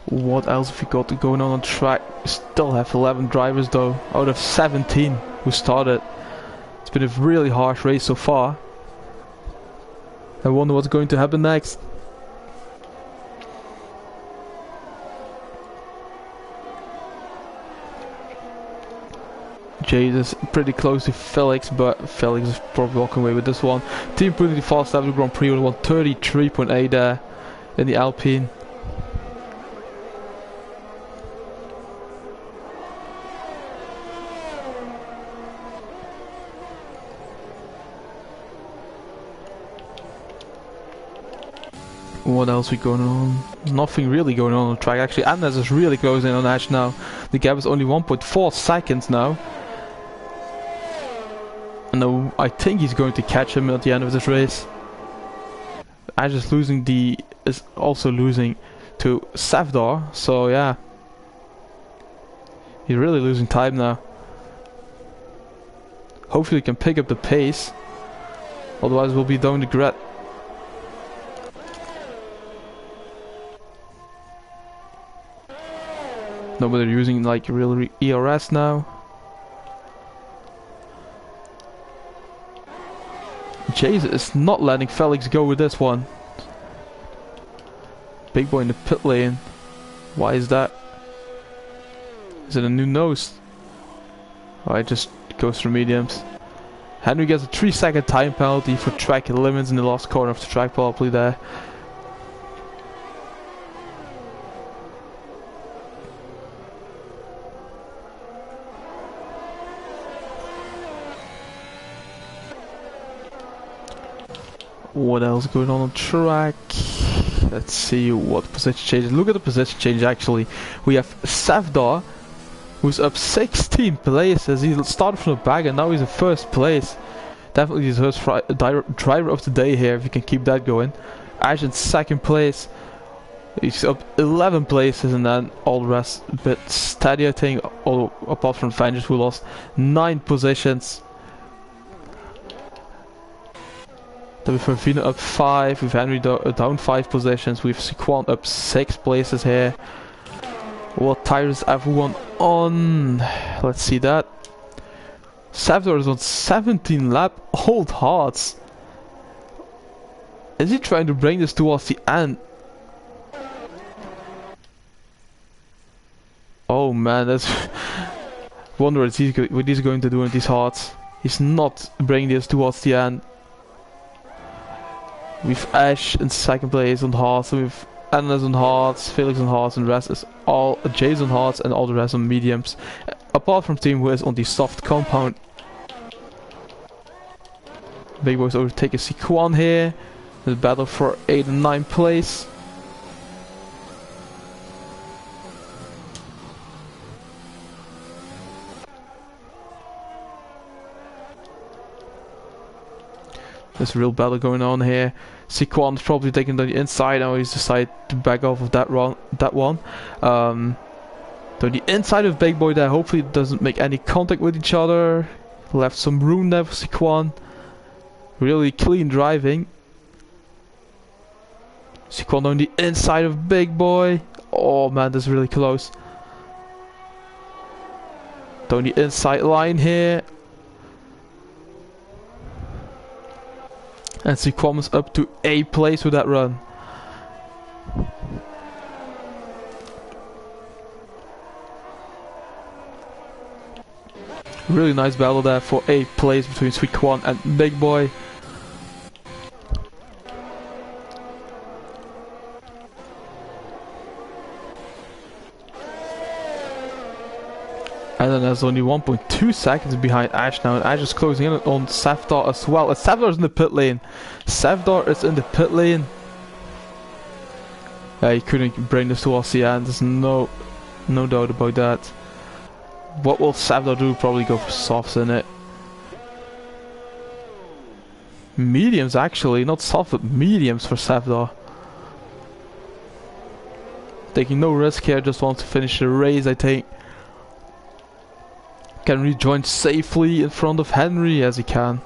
S1: What else have we got going on track? We still have 11 drivers though, out of 17 who started. It's been a really harsh race so far. I wonder what's going to happen next. Jade is pretty close to Felix, but Felix is probably walking away with this one. Team putting the fast lap of the Grand Prix with 133.8 there in the Alpine. What else is going on? Nothing really going on the track actually. Andes is really closing on Ash now. The gap is only 1.4 seconds now. And I think he's going to catch him at the end of this race. Ash is also losing to Savdor, so yeah. He's really losing time now. Hopefully he can pick up the pace. Otherwise we'll be down the grid. No, but they're using like real ERS now. Chase is not letting Felix go with this one. Big boy in the pit lane. Why is that? Is it a new nose? Oh, it just goes through mediums. Henry gets a 3-second time penalty for track limits in the last corner of the track probably there. What else going on track? Let's see what position changes. Look at the position change actually. We have Savdor, who's up 16 places. He started from the back and now he's in first place. Definitely his first driver of the day here if you can keep that going. Ash in second place. He's up 11 places, and then all the rest a bit steady I think, all apart from Vengeance who lost 9 positions. Then we've Favina up 5, we've Henry down 5 positions, we've Sequan up 6 places here. What tires is everyone on? Let's see that. Savdor is on 17 lap, old hearts. Is he trying to bring this towards the end? Oh man, that's... wonder what he's going to do with these hearts. He's not bringing this towards the end. We've Ash in second place on hards, and we've Ananas on hards, Felix on hards, and the rest is all Jays on hards and all the rest on mediums. Apart from Team who is on the soft compound. Big Boys overtaking Sequan here. The battle for 8th and 9th place. There's a real battle going on here. Sequan's probably taking the inside. Now he's decided to back off of that one. So the inside of Big Boy there. Hopefully it doesn't make any contact with each other. Left some room there for Sequan. Really clean driving. Sequan on the inside of Big Boy. Oh man, that's really close. Down the inside line here. And Sequan is up to 8th place with that run. Really nice battle there for 8th place between Sequan and Big Boy. And then there's only 1.2 seconds behind Ash now, and Ash is closing in on Savdar as well. And Savdar is in the pit lane. Savdar is in the pit lane. He couldn't bring this towards the end. There's no doubt about that. What will Savdar do? Probably go for softs in it. Mediums actually, not soft, but mediums for Savdar. Taking no risk here, just wants to finish the race, I think. Can rejoin safely in front of Henry as he can.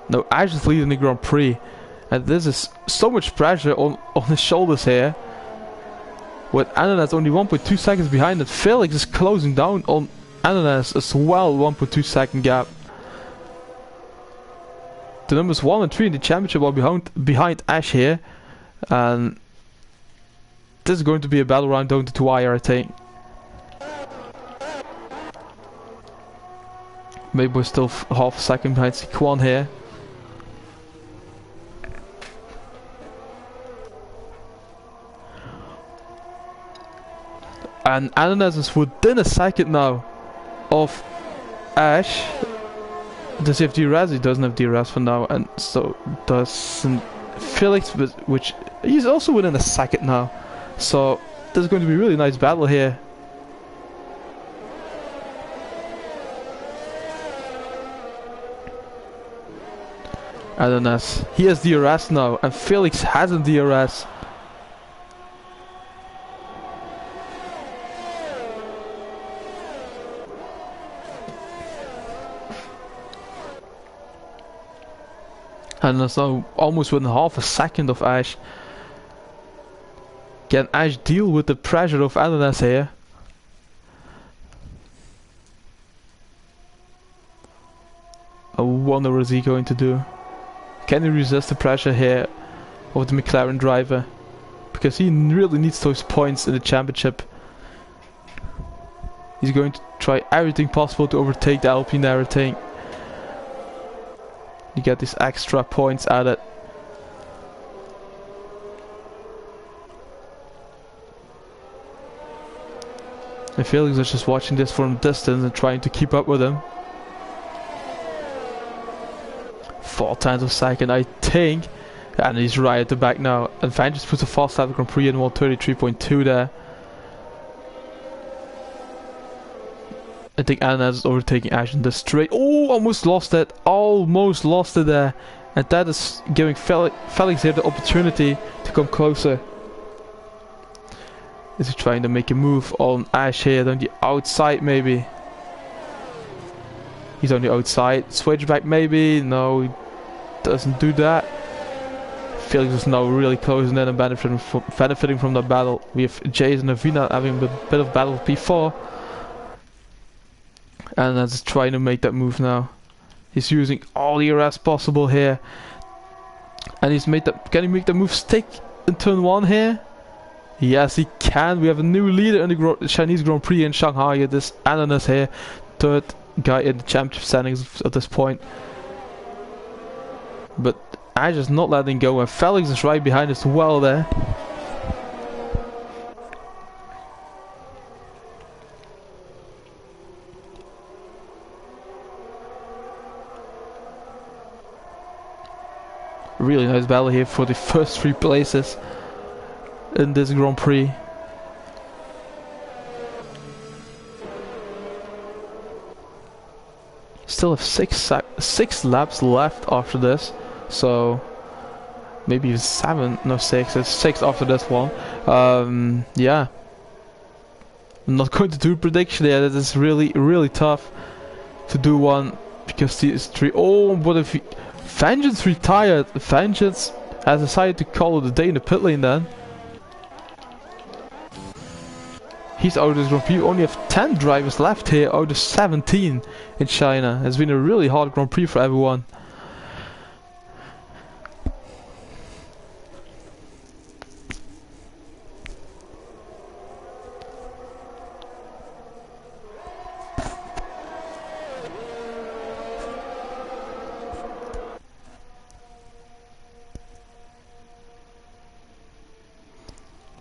S1: No, Ash is leading the Grand Prix. And this is so much pressure on his shoulders here. With Ananas only 1.2 seconds behind it. Felix is closing down on Ananas as well, 1.2 second gap. The numbers 1 and 3 in the championship are behind Ash here. And this is going to be a battle round down to the wire, I think. Maybe we're still half a second behind Sequan here. And Ananas is within a second now of Ash. Does he have DRS? He doesn't have DRS for now, and so does Felix, which he's also within a second now. So there's going to be a really nice battle here. Ananas, he has DRS now, and Felix hasn't DRS. And that's now almost within half a second of Ash. Can Ash deal with the pressure of Ananas here? I wonder what is he going to do. Can he resist the pressure here of the McLaren driver? Because he really needs those points in the championship. He's going to try everything possible to overtake the Alpine there, I think. You get these extra points added. And Felix is just watching this from a distance and trying to keep up with him. 4 tenths of a second, I think. And he's right at the back now. And Van just puts a fast lap Grand Prix in 133.2 there. I think Ananas is overtaking Ash in the straight. Oh, almost lost it. Almost lost it there. And that is giving Felix here the opportunity to come closer. Is he trying to make a move on Ash here on the outside maybe? He's on the outside. Switchback maybe? No, he doesn't do that. Felix is now really closing in and benefiting from that battle. We have Jason and Avina having a bit of battle with P4. And that's trying to make that move now. He's using all the RS possible here. And he's made that. Can he make the move stick in turn 1 here? Yes, he can. We have a new leader in the Chinese Grand Prix in Shanghai. This Ananas here, third guy in the championship standings at this point. But I just not letting go, and Felix is right behind as well there. Really nice battle here for the first 3 places in this Grand Prix. Still have six laps left after this, so maybe even 7, no 6, it's 6 after this one. Yeah. I'm not going to do a prediction here, that is really tough to do one, because these 3, oh, what if Vengeance retired? Vengeance has decided to call it a day in the pit lane then. He's out of this Grand Prix. We only have 10 drivers left here out of 17 in China. It's been a really hard Grand Prix for everyone.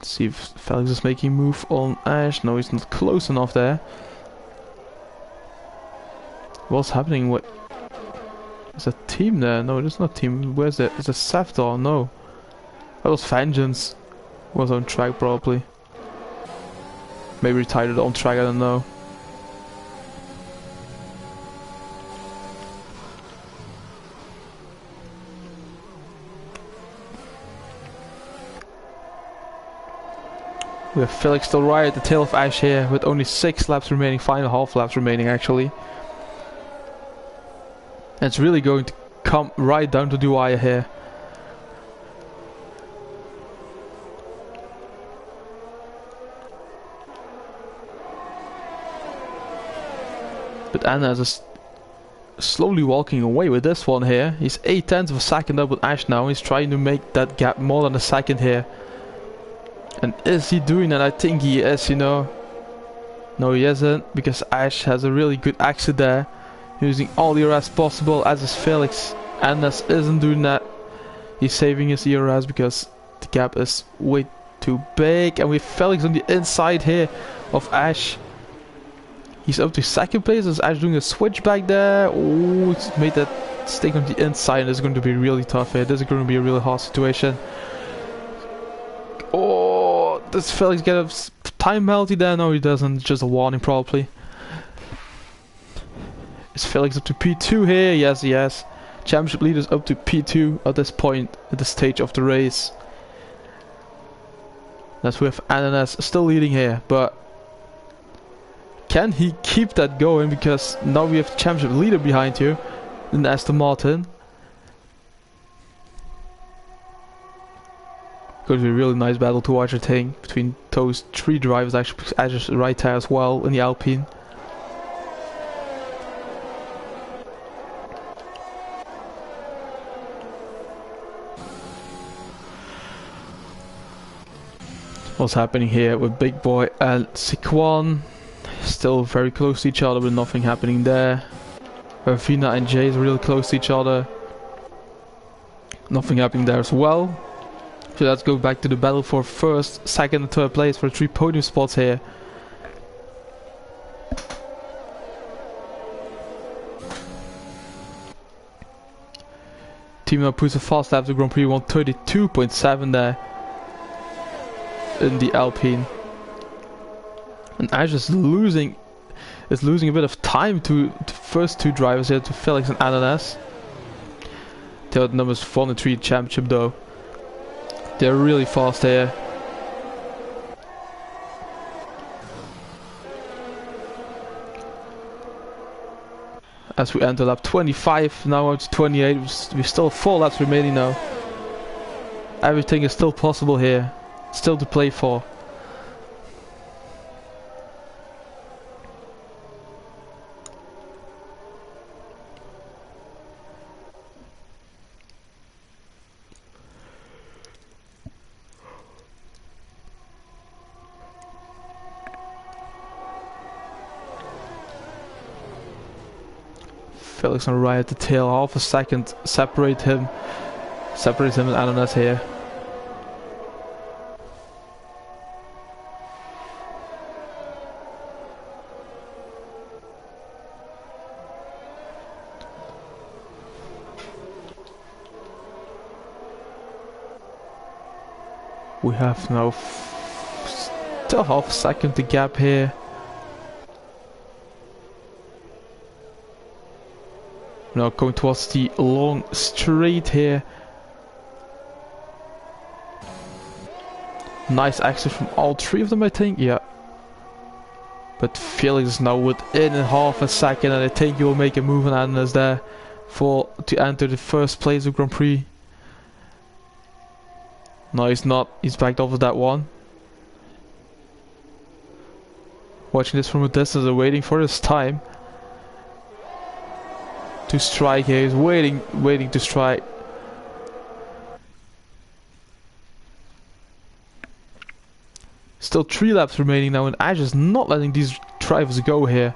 S1: See if Felix is making a move on Ash. No, he's not close enough there. What's happening? What? Is a team there? No, there's not a team. Where's it? Is it Safdar? No. That was Vengeance. Was on track probably. Maybe retired on track, I don't know. We have Felix still right at the tail of Ash here, with only 6 laps remaining, 5.5 laps remaining actually. And it's really going to come right down to the wire here. But Anna is slowly walking away with this one here. He's 0.8 of a second up with Ash now. He's trying to make that gap more than a second here. And is he doing that? I think he is, you know. No, he isn't, because Ash has a really good exit there, using all the ERS possible, as is Felix. Anders isn't doing that. He's saving his ERS because the gap is way too big. And we have Felix on the inside here of Ash. He's up to second place. Is Ash doing a switch back there? Oh, it's made that stick on the inside, and it's going to be really tough here. This is going to be a really hard situation. Oh, does Felix get a time penalty there? No, he doesn't. Just a warning probably. Is Felix up to P2 here? Yes, yes. Championship leaders up to P2 at this point, at this stage of the race. That's with Ananas still leading here, but can he keep that going? Because now we have the championship leader behind you in Aston Martin. Going to be a really nice battle to watch, I think, between those 3 drivers. Actually, because Ash is right there as well in the Alpine. What's happening here with Big Boy and Siquan? Still very close to each other, but nothing happening there. Vina and Jay is really close to each other. Nothing happening there as well. So let's go back to the battle for first, second and third place for 3 podium spots here. Team now puts a fast lap to Grand Prix 132.7 there in the Alpine. And Ash is losing a bit of time to the first 2 drivers here, to Felix and Ananas. They're the numbers 1 and 3 championship though. They're really fast here. As we enter lap 25, now out to 28, we still have 4 laps remaining now. Everything is still possible here, still to play for. Felix on right at the tail, half a second separate him and Ananas here. We have now still half a second the gap here. Now going towards the long straight here. Nice exit from all three of them, I think, yeah. But Felix is now within half a second, and I think he will make a move on Ananas there to enter the first place of Grand Prix. No, he's not. He's backed off of that one. Watching this from a distance and waiting for his time to strike here. He's waiting to strike. Still 3 laps remaining now, and Ash is not letting these drivers go here.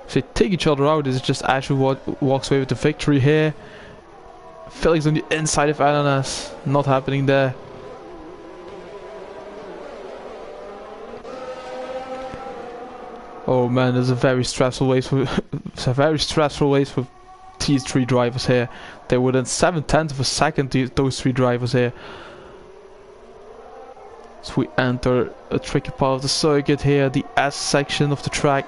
S1: If they take each other out, it's just Ash who walks away with the victory here. Felix on the inside of Ananas, not happening there. Oh man, there's a very stressful race for these 3 drivers here. They're within 7/10 of a second, those 3 drivers here. So we enter a tricky part of the circuit here, the S section of the track.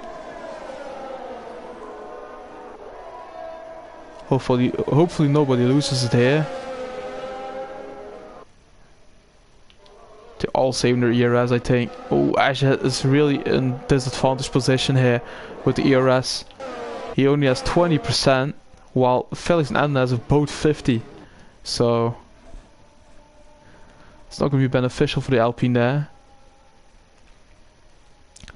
S1: Hopefully nobody loses it here. They're all saving their ERS, I think. Oh, Ash is really in disadvantaged position here with the ERS. He only has 20%, while Felix and Ananas have both 50. So it's not going to be beneficial for the Alpine there.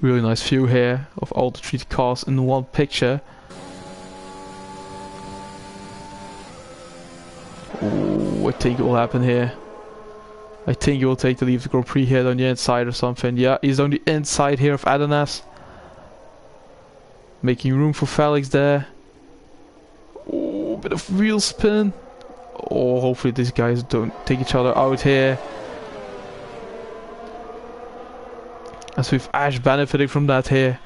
S1: Really nice view here of all the 3 cars in one picture. Ooh, I think it will happen here. I think he will take the lead of the Grand Prix here on the inside or something. Yeah, he's on the inside here of Ananas. Making room for Felix there. Oh, bit of wheel spin. Oh, hopefully these guys don't take each other out here. As we've Ash benefiting from that here.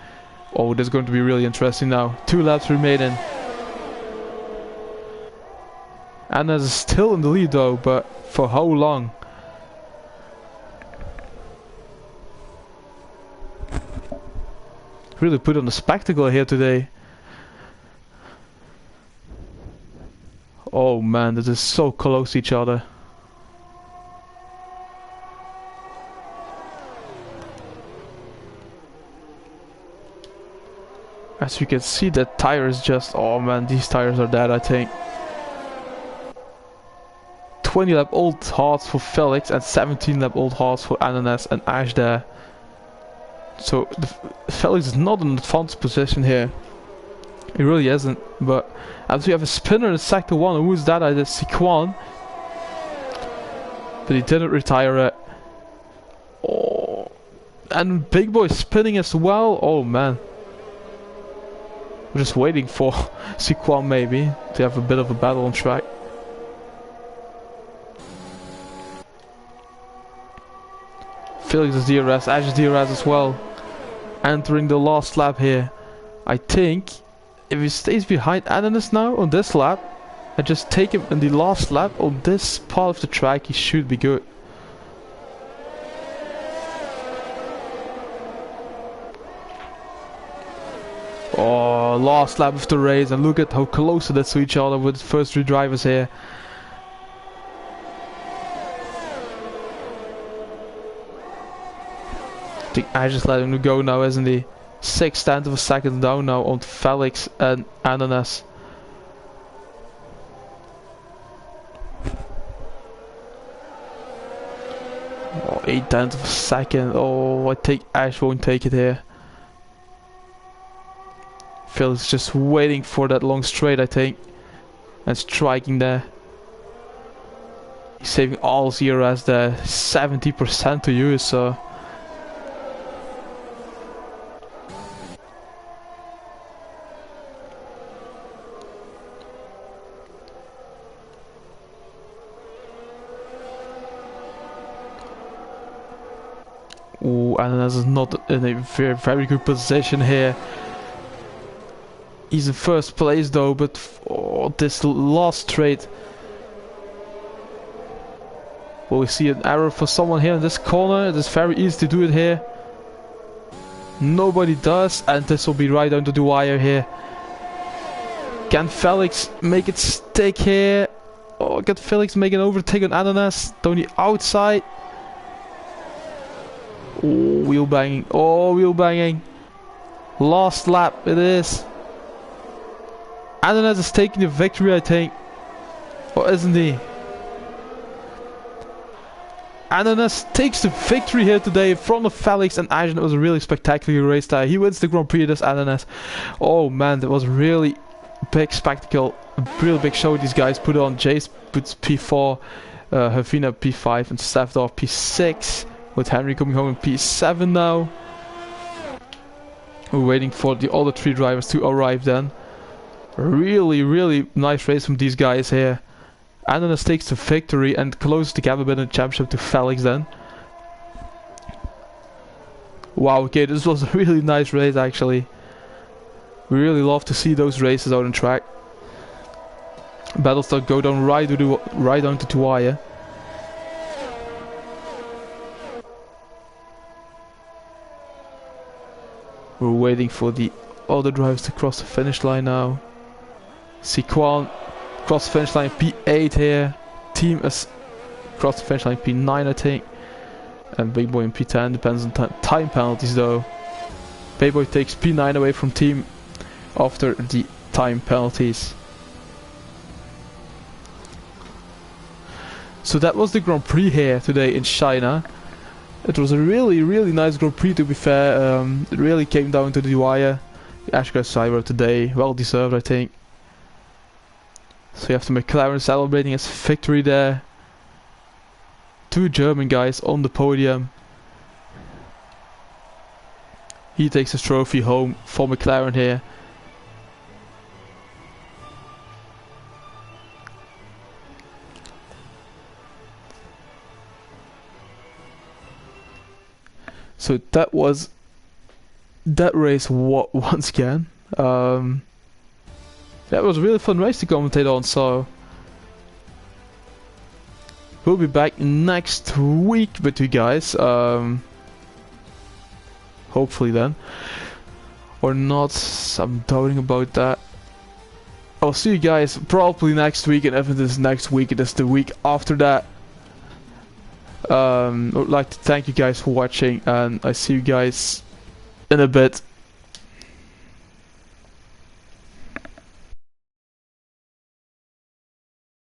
S1: Oh, this is going to be really interesting now. 2 laps remaining. Ananas is still in the lead though, but for how long? Really put on a spectacle here today. Oh man, this is so close to each other. As you can see, that tire is just... Oh man, these tires are dead, I think. 20 lap old hearts for Felix and 17 lap old hearts for Ananas and Ash there. So Felix is not in an advanced position here. He really isn't. But as we have a spinner in sector 1, and who's that? I did Siquan. But he didn't retire it. Oh, and Big Boy spinning as well. Oh man. We're just waiting for Siquan maybe to have a bit of a battle on track. Felix's DRS, Ash's DRS as well. Entering the last lap here. I think if he stays behind Ananas now on this lap and just take him in the last lap on this part of the track, he should be good. Oh, last lap of the race, and look at how close it is to each other with the first 3 drivers here. I think I just let him go now, isn't he? 6/10 of a second down now on Felix and Ananas. Oh, 8/10 of a second. Oh, I think Ash won't take it here. Felix just waiting for that long straight, I think, and striking there. He's saving all his ERS there, 70% to use, so. Ooh, Ananas is not in a very good position here. He's in first place though, but this last straight. Will we see an error for someone here in this corner? It is very easy to do it here. Nobody does, and this will be right under the wire here. Can Felix make it stick here? Oh, can Felix make an overtake on Ananas? Down the outside. Oh, wheel banging. Oh, wheel banging. Last lap it is. Ananas is taking the victory, I think. Or isn't he? Ananas takes the victory here today in front of Felix and Ajan. It was a really spectacular race there. He wins the Grand Prix, this Ananas. Oh man, that was really big spectacle. A really big show these guys put on. Jace puts P4, Havina P5 and Stavdor P6. With Henry coming home in P7 now. We're waiting for the other 3 drivers to arrive then. Really nice race from these guys here. Ananas takes the victory and closes the gap a bit in the championship to Felix then. Wow, okay, this was a really nice race actually. We really love to see those races out on track. Battles that go down right down to the wire. We're waiting for the other drivers to cross the finish line now. Siquan cross the finish line P8 here. Team is cross the finish line P9 I think. And Big Boy in P10, depends on time penalties though. Big Boy takes P9 away from team after the time penalties. So that was the Grand Prix here today in China. It was a really nice Grand Prix to be fair. It really came down to the wire. The Ashgar Cyber today, well deserved I think. So you have the McLaren celebrating its victory there. 2 German guys on the podium. He takes his trophy home for McLaren here. So that was that race once again. That was a really fun race to commentate on, so we'll be back next week with you guys. Hopefully then. Or not, I'm doubting about that. I'll see you guys probably next week, and if it is next week, it is the week after that. I would like to thank you guys for watching, and I see you guys in a bit.